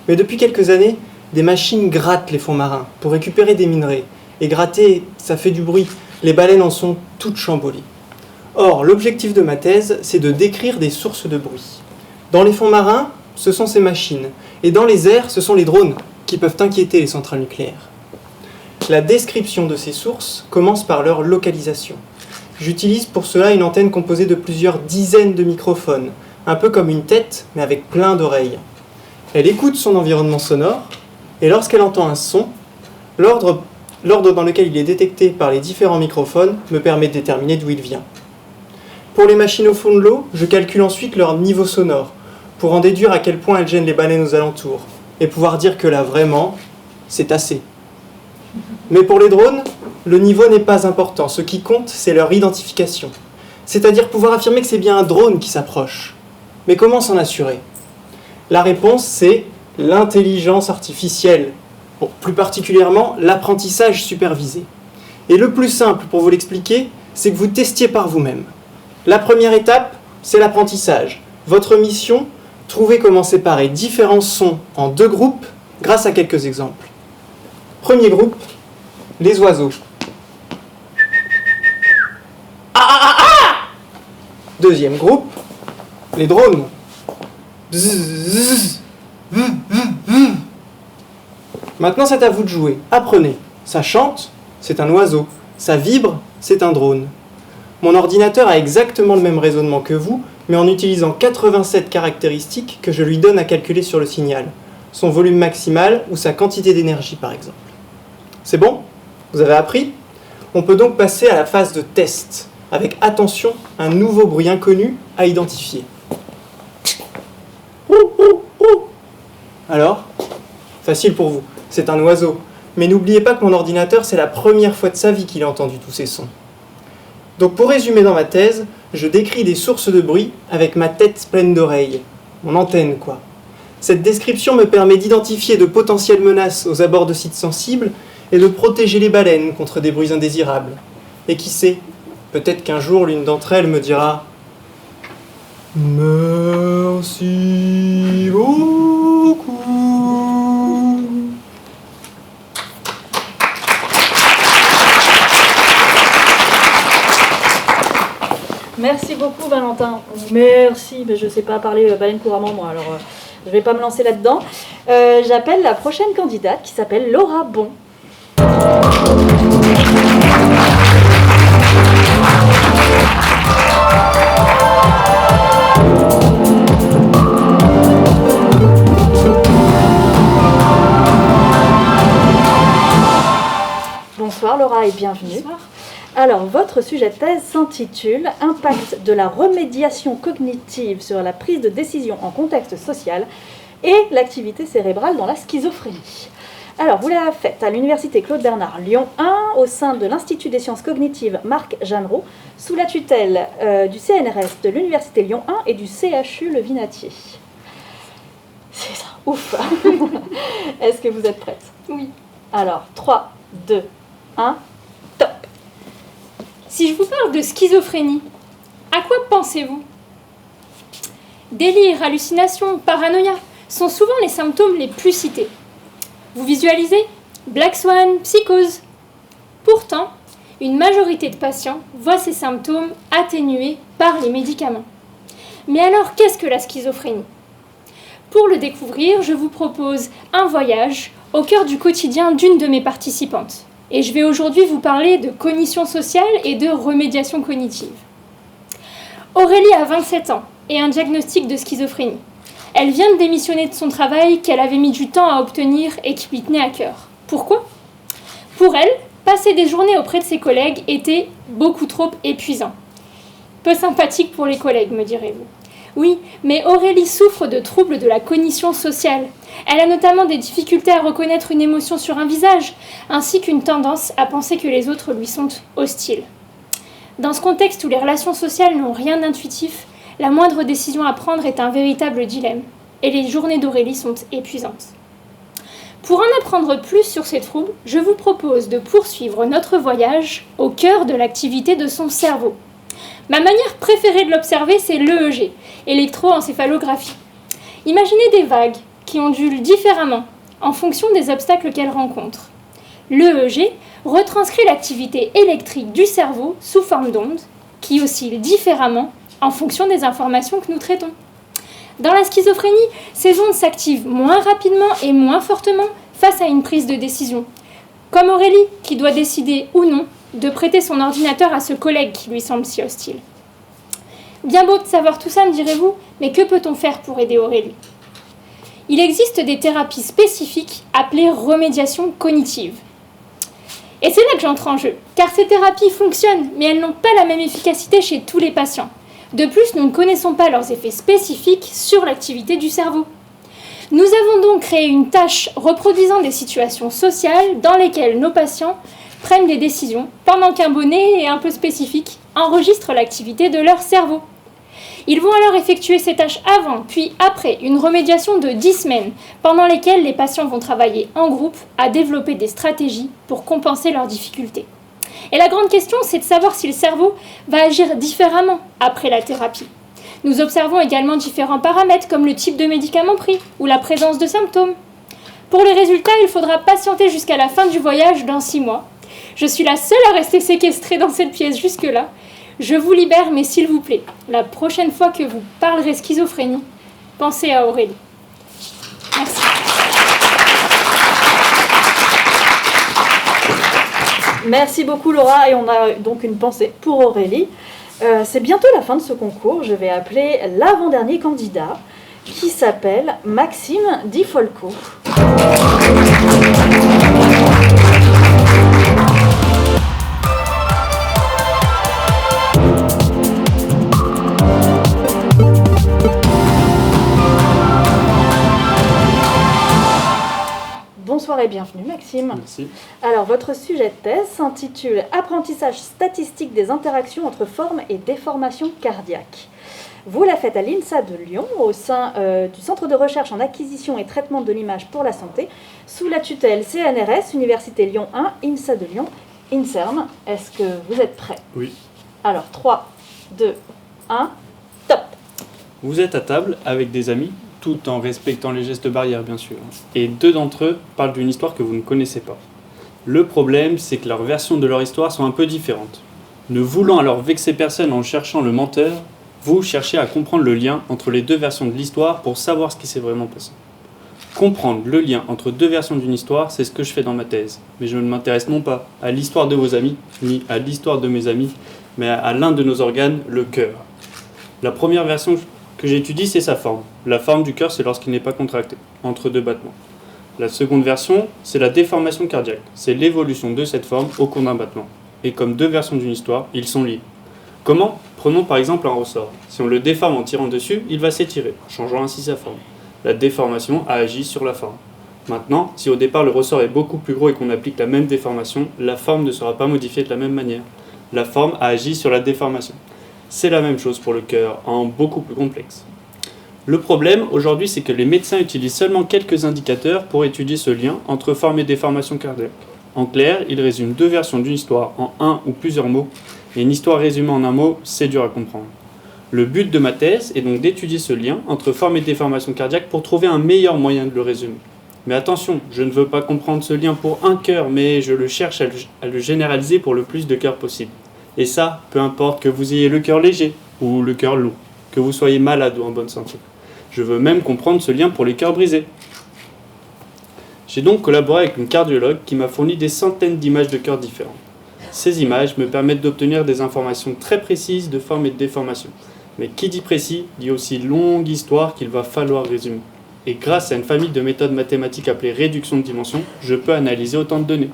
Mais depuis quelques années, des machines grattent les fonds marins pour récupérer des minerais. Et gratter, ça fait du bruit. Les baleines en sont toutes chamboulées. Or, l'objectif de ma thèse, c'est de décrire des sources de bruit. Dans les fonds marins, ce sont ces machines. Et dans les airs, ce sont les drones qui peuvent inquiéter les centrales nucléaires. La description de ces sources commence par leur localisation. J'utilise pour cela une antenne composée de plusieurs dizaines de microphones, un peu comme une tête, mais avec plein d'oreilles. Elle écoute son environnement sonore, et lorsqu'elle entend un son, l'ordre dans lequel il est détecté par les différents microphones me permet de déterminer d'où il vient. Pour les machines au fond de l'eau, je calcule ensuite leur niveau sonore, pour en déduire à quel point elles gênent les baleines aux alentours, et pouvoir dire que là, vraiment, c'est assez. Mais pour les drones, le niveau n'est pas important. Ce qui compte, c'est leur identification. C'est-à-dire pouvoir affirmer que c'est bien un drone qui s'approche. Mais comment s'en assurer ? La réponse, c'est l'intelligence artificielle. Bon, plus particulièrement, l'apprentissage supervisé. Et le plus simple pour vous l'expliquer, c'est que vous testiez par vous-même. La première étape, c'est l'apprentissage. Votre mission, trouver comment séparer différents sons en 2 groupes grâce à quelques exemples. Premier groupe, les oiseaux. Deuxième groupe, les drones. Maintenant, c'est à vous de jouer. Apprenez. Ça chante, c'est un oiseau. Ça vibre, c'est un drone. Mon ordinateur a exactement le même raisonnement que vous, mais en utilisant 87 caractéristiques que je lui donne à calculer sur le signal. Son volume maximal ou sa quantité d'énergie, par exemple. C'est bon ? Vous avez appris ? On peut donc passer à la phase de test, avec attention, un nouveau bruit inconnu à identifier. Alors ? Facile pour vous, c'est un oiseau. Mais n'oubliez pas que mon ordinateur, c'est la première fois de sa vie qu'il a entendu tous ces sons. Donc pour résumer dans ma thèse, je décris des sources de bruit avec ma tête pleine d'oreilles. Mon antenne, quoi. Cette description me permet d'identifier de potentielles menaces aux abords de sites sensibles et de protéger les baleines contre des bruits indésirables. Et qui sait, peut-être qu'un jour l'une d'entre elles me dira « Merci beaucoup ». Merci beaucoup Valentin. Merci, mais je ne sais pas parler baleine couramment moi, alors je ne vais pas me lancer là-dedans. J'appelle la prochaine candidate qui s'appelle Laura Bon. Bonsoir Laura et bienvenue. Bonsoir. Alors, votre sujet de thèse s'intitule « Impact de la remédiation cognitive sur la prise de décision en contexte social et l'activité cérébrale dans la schizophrénie ». Alors, vous l'avez faite à l'Université Claude Bernard Lyon 1 au sein de l'Institut des sciences cognitives Marc Jeanneraud, sous la tutelle du CNRS de l'Université Lyon 1 et du CHU Le Vinatier. C'est ça, ouf. Est-ce que vous êtes prête ? Oui. Alors, 3, 2, 1, top. Si je vous parle de schizophrénie, à quoi pensez-vous ? Délire, hallucination, paranoïa sont souvent les symptômes les plus cités. Vous visualisez ? Black Swan, psychose. Pourtant, une majorité de patients voient ces symptômes atténués par les médicaments. Mais alors, qu'est-ce que la schizophrénie ? Pour le découvrir, je vous propose un voyage au cœur du quotidien d'une de mes participantes. Et je vais aujourd'hui vous parler de cognition sociale et de remédiation cognitive. Aurélie a 27 ans et un diagnostic de schizophrénie. Elle vient de démissionner de son travail qu'elle avait mis du temps à obtenir et qui lui tenait à cœur. Pourquoi ? Pour elle, passer des journées auprès de ses collègues était beaucoup trop épuisant. Peu sympathique pour les collègues, me direz-vous. Oui, mais Aurélie souffre de troubles de la cognition sociale. Elle a notamment des difficultés à reconnaître une émotion sur un visage, ainsi qu'une tendance à penser que les autres lui sont hostiles. Dans ce contexte où les relations sociales n'ont rien d'intuitif, la moindre décision à prendre est un véritable dilemme, et les journées d'Aurélie sont épuisantes. Pour en apprendre plus sur ces troubles, je vous propose de poursuivre notre voyage au cœur de l'activité de son cerveau. Ma manière préférée de l'observer, c'est l'EEG, électroencéphalographie. Imaginez des vagues qui ondulent différemment en fonction des obstacles qu'elles rencontrent. L'EEG retranscrit l'activité électrique du cerveau sous forme d'ondes qui oscillent différemment en fonction des informations que nous traitons. Dans la schizophrénie, ces ondes s'activent moins rapidement et moins fortement face à une prise de décision, comme Aurélie qui doit décider ou non de prêter son ordinateur à ce collègue qui lui semble si hostile. Bien beau de savoir tout ça, me direz-vous, mais que peut-on faire pour aider Aurélie ? Il existe des thérapies spécifiques appelées remédiation cognitive. Et c'est là que j'entre en jeu, car ces thérapies fonctionnent, mais elles n'ont pas la même efficacité chez tous les patients. De plus, nous ne connaissons pas leurs effets spécifiques sur l'activité du cerveau. Nous avons donc créé une tâche reproduisant des situations sociales dans lesquelles nos patients prennent des décisions pendant qu'un bonnet un peu spécifique enregistre l'activité de leur cerveau. Ils vont alors effectuer ces tâches avant, puis après une remédiation de 10 semaines, pendant lesquelles les patients vont travailler en groupe à développer des stratégies pour compenser leurs difficultés. Et la grande question, c'est de savoir si le cerveau va agir différemment après la thérapie. Nous observons également différents paramètres comme le type de médicament pris ou la présence de symptômes. Pour les résultats, il faudra patienter jusqu'à la fin du voyage dans 6 mois. Je suis la seule à rester séquestrée dans cette pièce jusque-là. Je vous libère, mais s'il vous plaît, la prochaine fois que vous parlerez schizophrénie, pensez à Aurélie. Merci. Merci beaucoup Laura, et on a donc une pensée pour Aurélie. C'est bientôt la fin de ce concours. Je vais appeler l'avant-dernier candidat qui s'appelle Maxime Di Folco. Bonsoir et bienvenue Maxime. Merci. Alors votre sujet de thèse s'intitule « Apprentissage statistique des interactions entre formes et déformations cardiaques ». Vous la faites à l'INSA de Lyon, au sein du Centre de recherche en acquisition et traitement de l'image pour la santé, sous la tutelle CNRS, Université Lyon 1, INSA de Lyon, INSERM. Est-ce que vous êtes prêts ? Oui. Alors 3, 2, 1, top. Vous êtes à table avec des amis, tout en respectant les gestes barrières bien sûr. Et 2 d'entre eux parlent d'une histoire que vous ne connaissez pas. Le problème, c'est que leurs versions de leur histoire sont un peu différentes. Ne voulant alors vexer personne en cherchant le menteur, vous cherchez à comprendre le lien entre les 2 versions de l'histoire pour savoir ce qui s'est vraiment passé. Comprendre le lien entre 2 versions d'une histoire, c'est ce que je fais dans ma thèse. Mais je ne m'intéresse non pas à l'histoire de vos amis, ni à l'histoire de mes amis, mais à l'un de nos organes, le cœur. La première version que j'étudie, c'est sa forme. La forme du cœur, c'est lorsqu'il n'est pas contracté, entre 2 battements. La seconde version, c'est la déformation cardiaque. C'est l'évolution de cette forme au cours d'un battement. Et comme 2 versions d'une histoire, ils sont liés. Comment ? Prenons par exemple un ressort. Si on le déforme en tirant dessus, il va s'étirer, changeant ainsi sa forme. La déformation a agi sur la forme. Maintenant, si au départ le ressort est beaucoup plus gros et qu'on applique la même déformation, la forme ne sera pas modifiée de la même manière. La forme a agi sur la déformation. C'est la même chose pour le cœur, en beaucoup plus complexe. Le problème aujourd'hui, c'est que les médecins utilisent seulement quelques indicateurs pour étudier ce lien entre forme et déformation cardiaque. En clair, ils résument 2 versions d'une histoire en un ou plusieurs mots, et une histoire résumée en un mot, c'est dur à comprendre. Le but de ma thèse est donc d'étudier ce lien entre forme et déformation cardiaque pour trouver un meilleur moyen de le résumer. Mais attention, je ne veux pas comprendre ce lien pour un cœur, mais je le cherche à le généraliser pour le plus de cœurs possible. Et ça, peu importe que vous ayez le cœur léger ou le cœur lourd, que vous soyez malade ou en bonne santé. Je veux même comprendre ce lien pour les cœurs brisés. J'ai donc collaboré avec une cardiologue qui m'a fourni des centaines d'images de cœurs différents. Ces images me permettent d'obtenir des informations très précises de forme et de déformation. Mais qui dit précis, dit aussi longue histoire qu'il va falloir résumer. Et grâce à une famille de méthodes mathématiques appelées réduction de dimension, je peux analyser autant de données.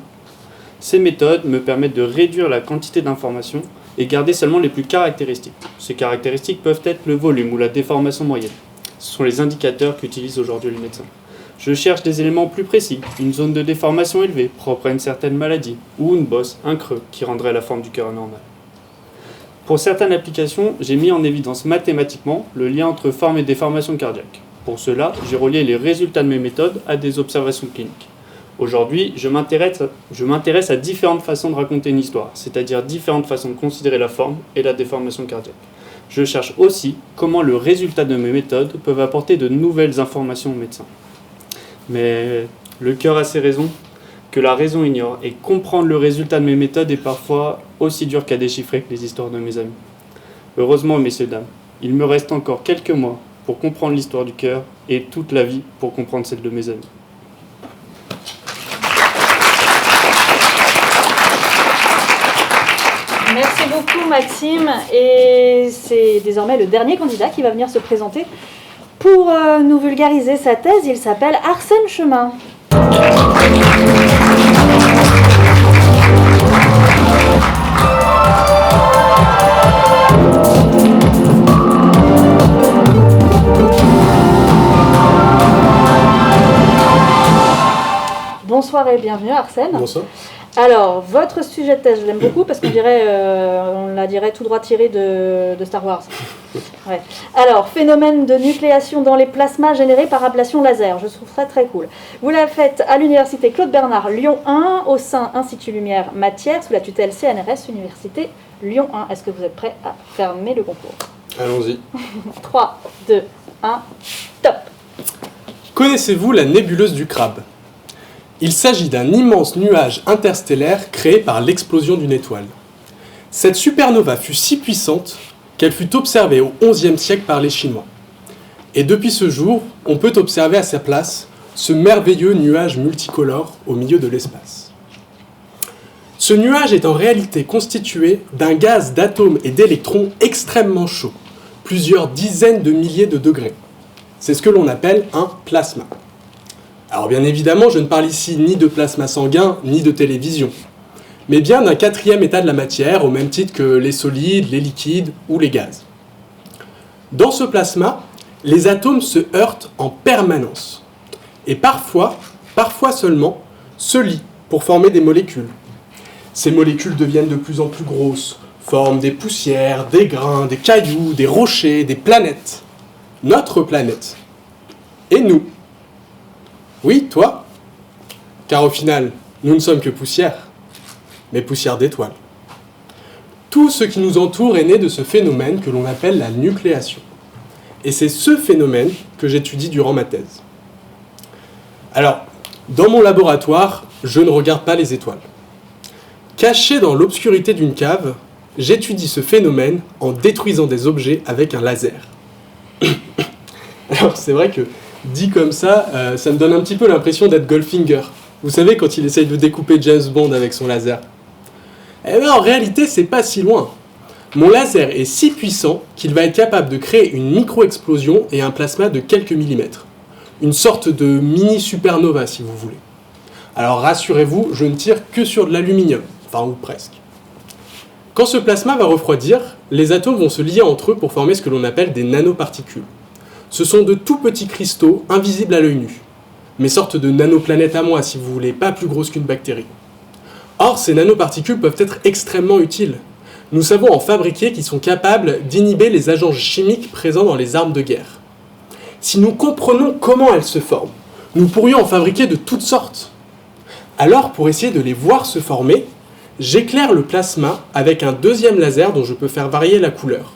Ces méthodes me permettent de réduire la quantité d'informations et garder seulement les plus caractéristiques. Ces caractéristiques peuvent être le volume ou la déformation moyenne. Ce sont les indicateurs qu'utilisent aujourd'hui les médecins. Je cherche des éléments plus précis, une zone de déformation élevée, propre à une certaine maladie, ou une bosse, un creux, qui rendrait la forme du cœur anormale. Pour certaines applications, j'ai mis en évidence mathématiquement le lien entre forme et déformation cardiaque. Pour cela, j'ai relié les résultats de mes méthodes à des observations cliniques. Aujourd'hui, je m'intéresse à différentes façons de raconter une histoire, c'est-à-dire différentes façons de considérer la forme et la déformation cardiaque. Je cherche aussi comment le résultat de mes méthodes peuvent apporter de nouvelles informations aux médecins. Mais le cœur a ses raisons que la raison ignore, et comprendre le résultat de mes méthodes est parfois aussi dur qu'à déchiffrer les histoires de mes amis. Heureusement, messieurs, dames, il me reste encore quelques mois pour comprendre l'histoire du cœur et toute la vie pour comprendre celle de mes amis. Merci beaucoup Maxime, et c'est désormais le dernier candidat qui va venir se présenter pour nous vulgariser sa thèse. Il s'appelle Arsène Chemin. Bonsoir et bienvenue Arsène. Bonsoir. Alors, votre sujet de thèse, je l'aime beaucoup parce qu'on la dirait tout droit tiré de Star Wars. Ouais. Alors, phénomène de nucléation dans les plasmas générés par ablation laser. Je trouve ça très cool. Vous la faites à l'université Claude Bernard Lyon 1, au sein Institut Lumière Matière, sous la tutelle CNRS, Université Lyon 1. Est-ce que vous êtes prêts à fermer le concours? Allons-y. 3, 2, 1, top. Connaissez-vous la nébuleuse du Crabe? Il s'agit d'un immense nuage interstellaire créé par l'explosion d'une étoile. Cette supernova fut si puissante qu'elle fut observée au XIe siècle par les Chinois. Et depuis ce jour, on peut observer à sa place ce merveilleux nuage multicolore au milieu de l'espace. Ce nuage est en réalité constitué d'un gaz d'atomes et d'électrons extrêmement chaud, plusieurs dizaines de milliers de degrés. C'est ce que l'on appelle un plasma. Alors bien évidemment, je ne parle ici ni de plasma sanguin, ni de télévision, mais bien d'un quatrième état de la matière, au même titre que les solides, les liquides ou les gaz. Dans ce plasma, les atomes se heurtent en permanence, et parfois seulement, se lient pour former des molécules. Ces molécules deviennent de plus en plus grosses, forment des poussières, des grains, des cailloux, des rochers, des planètes. Notre planète. Et nous. Oui, toi. Car au final, nous ne sommes que poussière, mais poussière d'étoiles. Tout ce qui nous entoure est né de ce phénomène que l'on appelle la nucléation. Et c'est ce phénomène que j'étudie durant ma thèse. Alors, dans mon laboratoire, je ne regarde pas les étoiles. Caché dans l'obscurité d'une cave, j'étudie ce phénomène en détruisant des objets avec un laser. Alors c'est vrai que, dit comme ça me donne un petit peu l'impression d'être Goldfinger. Vous savez, quand il essaye de découper James Bond avec son laser. Eh bien en réalité, c'est pas si loin. Mon laser est si puissant qu'il va être capable de créer une micro-explosion et un plasma de quelques millimètres. Une sorte de mini-supernova, si vous voulez. Alors rassurez-vous, je ne tire que sur de l'aluminium, enfin ou presque. Quand ce plasma va refroidir, les atomes vont se lier entre eux pour former ce que l'on appelle des nanoparticules. Ce sont de tout petits cristaux invisibles à l'œil nu, mais sortes de nanoplanètes à moi, si vous voulez, pas plus grosses qu'une bactérie. Or, ces nanoparticules peuvent être extrêmement utiles. Nous savons en fabriquer qui sont capables d'inhiber les agents chimiques présents dans les armes de guerre. Si nous comprenons comment elles se forment, nous pourrions en fabriquer de toutes sortes. Alors, pour essayer de les voir se former, j'éclaire le plasma avec un deuxième laser dont je peux faire varier la couleur.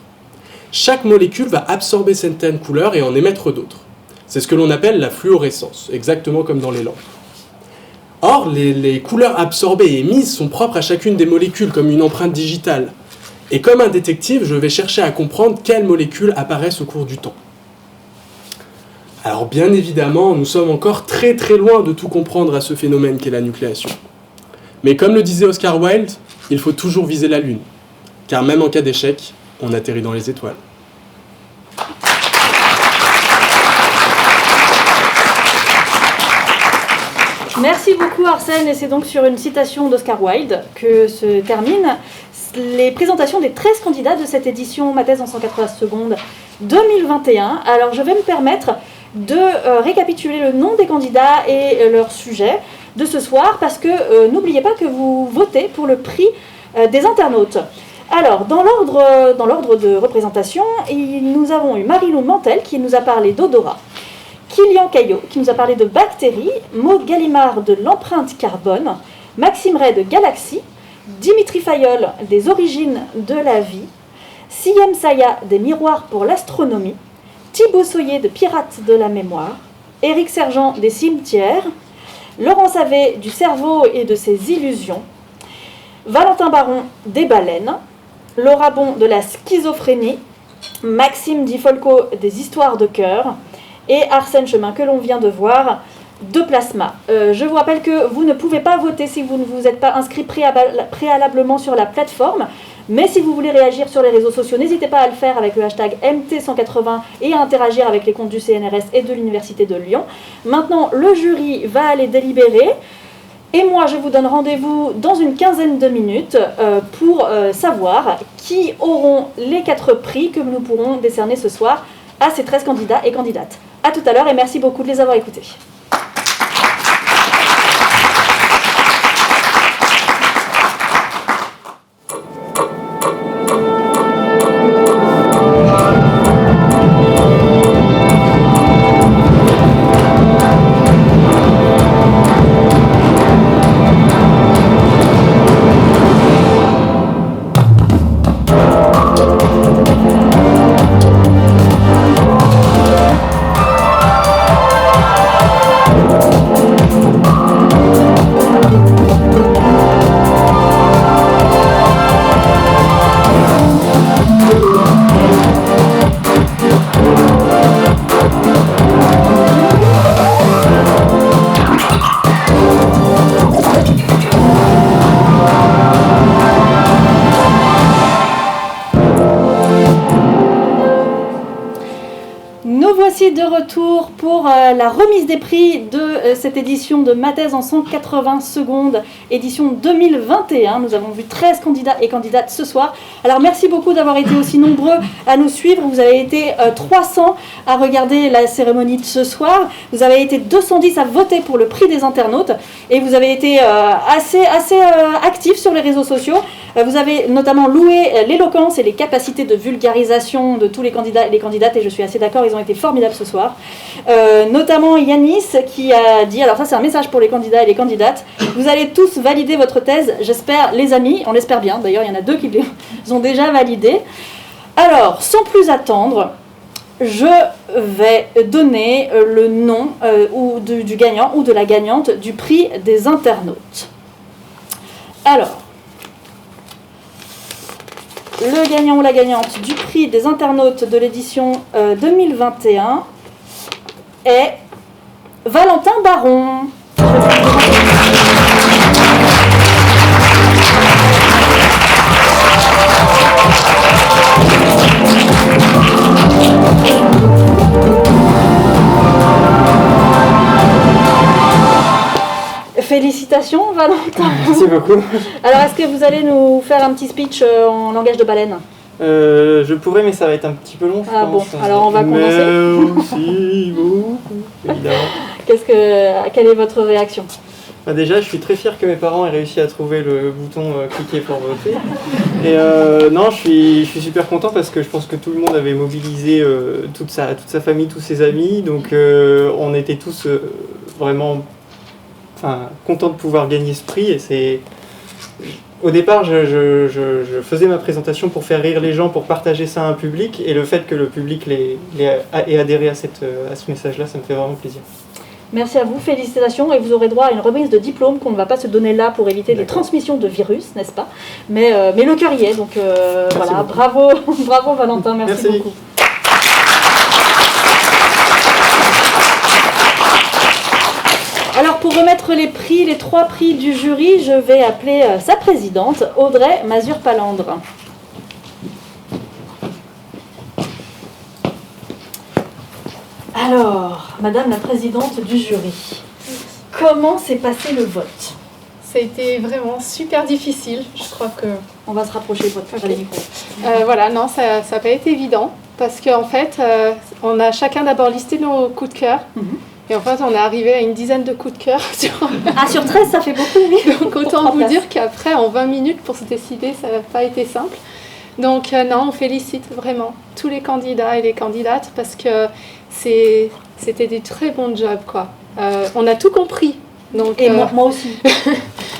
Chaque molécule va absorber certaines couleurs et en émettre d'autres. C'est ce que l'on appelle la fluorescence, exactement comme dans les lampes. Or, les couleurs absorbées et émises sont propres à chacune des molécules, comme une empreinte digitale. Et comme un détective, je vais chercher à comprendre quelles molécules apparaissent au cours du temps. Alors bien évidemment, nous sommes encore très très loin de tout comprendre à ce phénomène qu'est la nucléation. Mais comme le disait Oscar Wilde, il faut toujours viser la Lune. Car même en cas d'échec, on atterrit dans les étoiles. Merci beaucoup Arsène, et c'est donc sur une citation d'Oscar Wilde que se terminent les présentations des 13 candidats de cette édition Ma thèse en 180 secondes 2021. Alors je vais me permettre de récapituler le nom des candidats et leur sujet de ce soir, parce que n'oubliez pas que vous votez pour le prix des internautes. Alors, dans l'ordre de représentation, nous avons eu Marie-Lou Mantel qui nous a parlé d'odorat, Kilian Caillot qui nous a parlé de bactéries, Maud Gallimard de l'empreinte carbone, Maxime Ray de Galaxie, Dimitri Fayol des origines de la vie, Siem Saya des miroirs pour l'astronomie, Thibaut Soyer de Pirates de la mémoire, Éric Sergent des cimetières, Laurent Savet du cerveau et de ses illusions, Valentin Baron des baleines, Laura Bon de la schizophrénie, Maxime Di Folco des histoires de cœur et Arsène Chemin que l'on vient de voir de Plasma. Je vous rappelle que vous ne pouvez pas voter si vous ne vous êtes pas inscrit préalablement sur la plateforme. Mais si vous voulez réagir sur les réseaux sociaux, n'hésitez pas à le faire avec le hashtag MT180 et à interagir avec les comptes du CNRS et de l'Université de Lyon. Maintenant, le jury va aller délibérer. Et moi, je vous donne rendez-vous dans une quinzaine de minutes pour savoir qui auront les 4 prix que nous pourrons décerner ce soir à ces 13 candidats et candidates. A tout à l'heure et merci beaucoup de les avoir écoutés. De retour pour la remise des prix de cette édition de ma thèse en 180 secondes, édition 2021. Nous avons vu 13 candidats et candidates ce soir. Alors merci beaucoup d'avoir été aussi nombreux à nous suivre. Vous avez été 300 à regarder la cérémonie de ce soir. Vous avez été 210 à voter pour le prix des internautes et vous avez été assez actifs sur les réseaux sociaux. Vous avez notamment loué l'éloquence et les capacités de vulgarisation de tous les candidats et les candidates et je suis assez d'accord, ils ont été formidables ce soir. Notamment Yanis qui a dit, alors ça c'est un message pour les candidats et les candidates, vous allez tous valider votre thèse, j'espère les amis, on l'espère bien, d'ailleurs il y en a 2 qui les ont déjà validés. Alors, sans plus attendre, je vais donner le nom du gagnant ou de la gagnante du prix des internautes. Alors, le gagnant ou la gagnante du prix des internautes de l'édition 2021 est Valentin Baron. Félicitations Valentin. Merci beaucoup. Alors est-ce que vous allez nous faire un petit speech en langage de baleine ? Je pourrais, mais ça va être un petit peu long, je pense. Bon, alors on va commencer. Merci beaucoup, évidemment. Quelle est votre réaction ? Déjà, je suis très fier que mes parents aient réussi à trouver le bouton cliquer pour voter. Et non, je suis super content parce que je pense que tout le monde avait mobilisé toute sa famille, tous ses amis. Donc on était tous vraiment contents de pouvoir gagner ce prix. Et au départ, je faisais ma présentation pour faire rire les gens, pour partager ça à un public. Et le fait que le public ait adhéré à ce message-là, ça me fait vraiment plaisir. Merci à vous, félicitations, et vous aurez droit à une remise de diplôme qu'on ne va pas se donner là pour éviter les transmissions de virus, n'est-ce pas ? Mais le cœur y est, donc voilà, bravo, bravo Valentin, merci beaucoup. Alors pour remettre les 3 prix du jury, je vais appeler sa présidente, Audrey Mazur-Palandre. Alors, Madame la Présidente du jury, comment s'est passé le vote ? Ça a été vraiment super difficile, je crois que... On va se rapprocher de votre micro. Voilà, non, ça n'a pas été évident, parce qu'en fait, on a chacun d'abord listé nos coups de cœur, et en fait, on est arrivé à une dizaine de coups de cœur. Sur 13, ça fait beaucoup, oui. Donc autant vous dire qu'après, en 20 minutes, pour se décider, ça n'a pas été simple. Donc non, on félicite vraiment tous les candidats et les candidates parce que c'était des très bons jobs, quoi. On a tout compris. Donc, et moi aussi.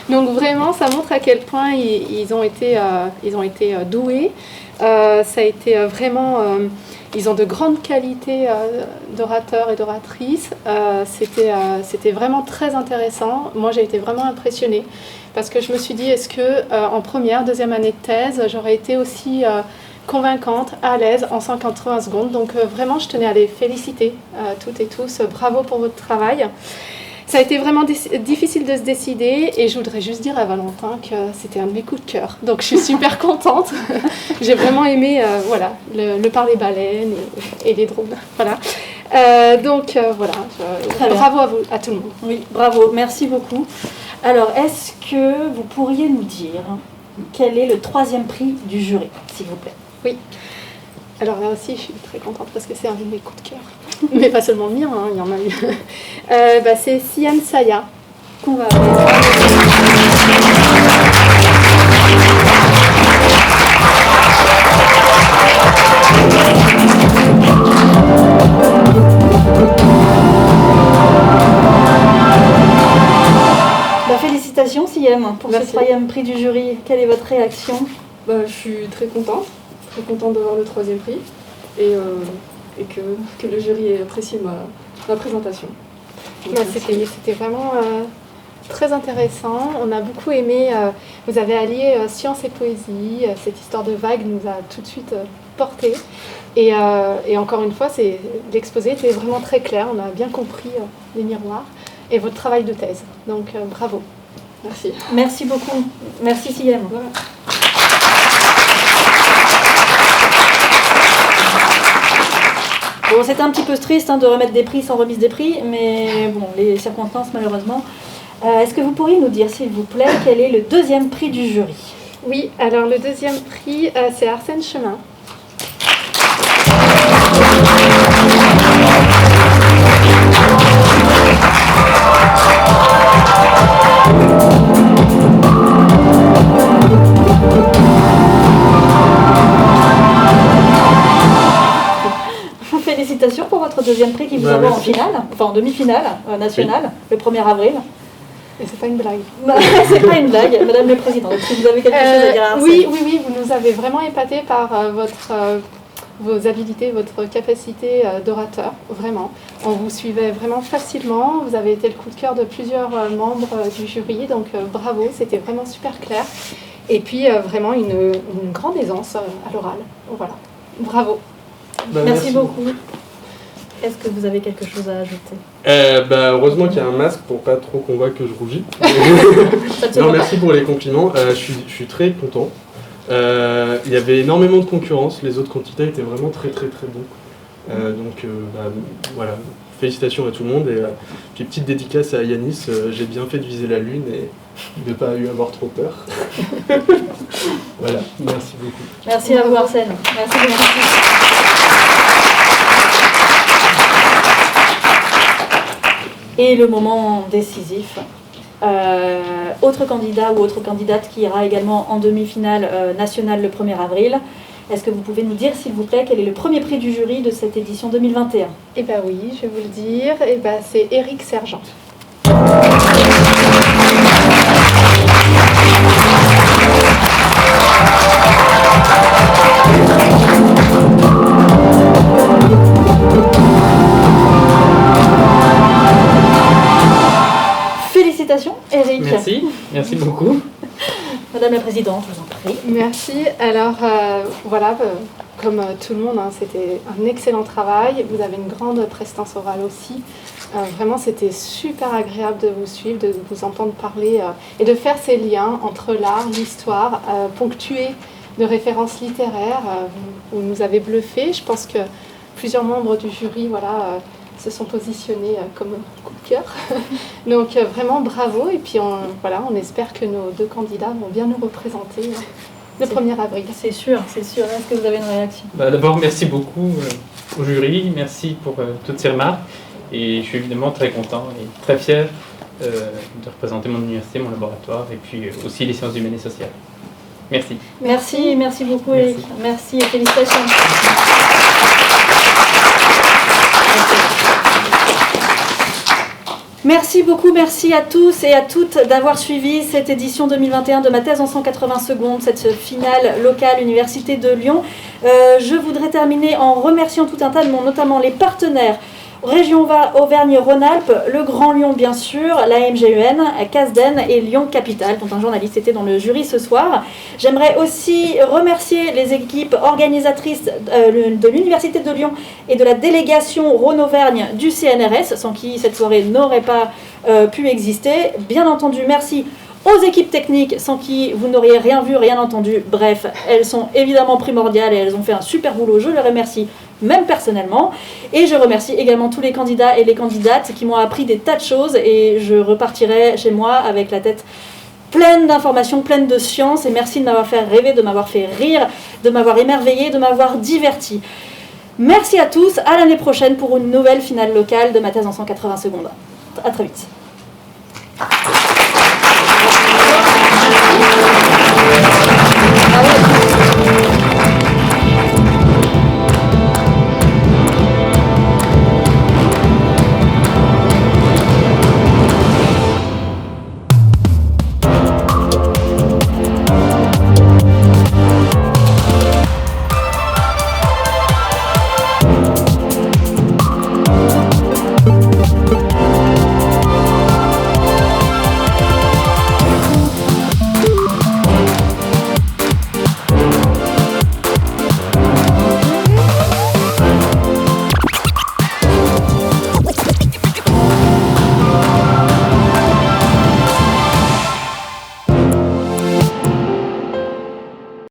Donc vraiment, ça montre à quel point ils ont été doués. Ça a été vraiment... ils ont de grandes qualités d'orateurs et d'oratrices. C'était vraiment très intéressant. Moi, j'ai été vraiment impressionnée parce que je me suis dit, est-ce que en première, deuxième année de thèse, j'aurais été aussi convaincante, à l'aise en 180 secondes. Donc vraiment, je tenais à les féliciter toutes et tous. Bravo pour votre travail. Ça a été vraiment difficile de se décider et je voudrais juste dire à Valentin que c'était un de mes coups de cœur. Donc je suis super contente. J'ai vraiment aimé le parler baleines et les drones. Voilà. Bravo à vous, à tout le monde. Oui, bravo, merci beaucoup. Alors, est-ce que vous pourriez nous dire quel est le 3e prix du jury, s'il vous plaît? Oui. Alors là aussi, je suis très contente parce que c'est un de mes coups de cœur. Mais pas seulement le mien, hein, il y en a eu. C'est Sian Saya qu'on va Félicitations Siem pour Merci. ce 3e prix du jury. Quelle est votre réaction? Je suis très contente d'avoir le 3e prix et que le jury ait apprécié ma présentation. C'était vraiment très intéressant. On a beaucoup aimé. Vous avez allié science et poésie. Cette histoire de vague nous a tout de suite porté. Et encore une fois, l'exposé était vraiment très clair. On a bien compris les miroirs et votre travail de thèse. Donc bravo. Merci. Merci beaucoup. Merci Siem. Voilà. Bon, c'était un petit peu triste de remettre des prix sans remise des prix, mais bon, les circonstances malheureusement. Est-ce que vous pourriez nous dire, s'il vous plaît, quel est le 2e prix du jury? Oui, alors le 2e prix, c'est Arsène Chemin. Félicitations pour votre 2e prix qui vous envoie en finale, enfin en demi-finale nationale, le 1er avril. Et c'est pas une blague. C'est pas une blague, Madame la Présidente. Est-ce que vous avez quelque chose à dire à Arsène? Oui, vous nous avez vraiment épaté par vos habiletés, votre capacité d'orateur, vraiment. On vous suivait vraiment facilement. Vous avez été le coup de cœur de plusieurs membres du jury, donc bravo, c'était vraiment super clair. Et puis vraiment une grande aisance à l'oral. Voilà, bravo. Merci beaucoup. Est-ce que vous avez quelque chose à ajouter? Heureusement qu'il y a un masque pour pas trop qu'on voit que je rougis. Non, merci pour les compliments. Je suis très content. Il y avait énormément de concurrence. Les autres candidats étaient vraiment très très très bons. Voilà. Félicitations à tout le monde. Et puis petite dédicace à Yanis. J'ai bien fait de viser la lune et de ne pas avoir trop peur. Voilà. Merci beaucoup. Merci à vous Arsène. Merci beaucoup. Et le moment décisif. Autre candidat ou autre candidate qui ira également en demi-finale nationale le 1er avril. Est-ce que vous pouvez nous dire, s'il vous plaît, quel est le premier prix du jury de cette édition 2021? Eh bien oui, je vais vous le dire. C'est Éric Sergent. Félicitations, Éric. Merci beaucoup. Madame la Présidente, je vous en prie. Merci. Alors, comme tout le monde, c'était un excellent travail. Vous avez une grande prestance orale aussi. Vraiment, c'était super agréable de vous suivre, de vous entendre parler et de faire ces liens entre l'art, l'histoire, ponctués de références littéraires. Vous nous avez bluffé. Je pense que plusieurs membres du jury se sont positionnés comme coup de cœur. Donc vraiment bravo. Et puis on espère que nos 2 candidats vont bien nous représenter le 1er avril. C'est sûr, c'est sûr. Est-ce que vous avez une réaction? D'abord, merci beaucoup au jury. Merci pour toutes ces remarques. Et je suis évidemment très content et très fier de représenter mon université, mon laboratoire et puis aussi les sciences humaines et sociales. Merci. Merci beaucoup Eric. Merci et félicitations. Merci beaucoup, merci à tous et à toutes d'avoir suivi cette édition 2021 de ma thèse en 180 secondes, cette finale locale Université de Lyon. Je voudrais terminer en remerciant tout un tas de monde, notamment les partenaires Région Auvergne-Rhône-Alpes, le Grand Lyon bien sûr, la MGUN, Casden et Lyon Capitale, dont un journaliste était dans le jury ce soir. J'aimerais aussi remercier les équipes organisatrices de l'Université de Lyon et de la délégation Rhône-Auvergne du CNRS, sans qui cette soirée n'aurait pas pu exister. Bien entendu, merci aux équipes techniques, sans qui vous n'auriez rien vu, rien entendu. Bref, elles sont évidemment primordiales et elles ont fait un super boulot. Je les remercie même personnellement. Et je remercie également tous les candidats et les candidates qui m'ont appris des tas de choses et je repartirai chez moi avec la tête pleine d'informations, pleine de science. Et merci de m'avoir fait rêver, de m'avoir fait rire, de m'avoir émerveillé, de m'avoir diverti. Merci à tous. À l'année prochaine pour une nouvelle finale locale de ma thèse en 180 secondes. À très vite.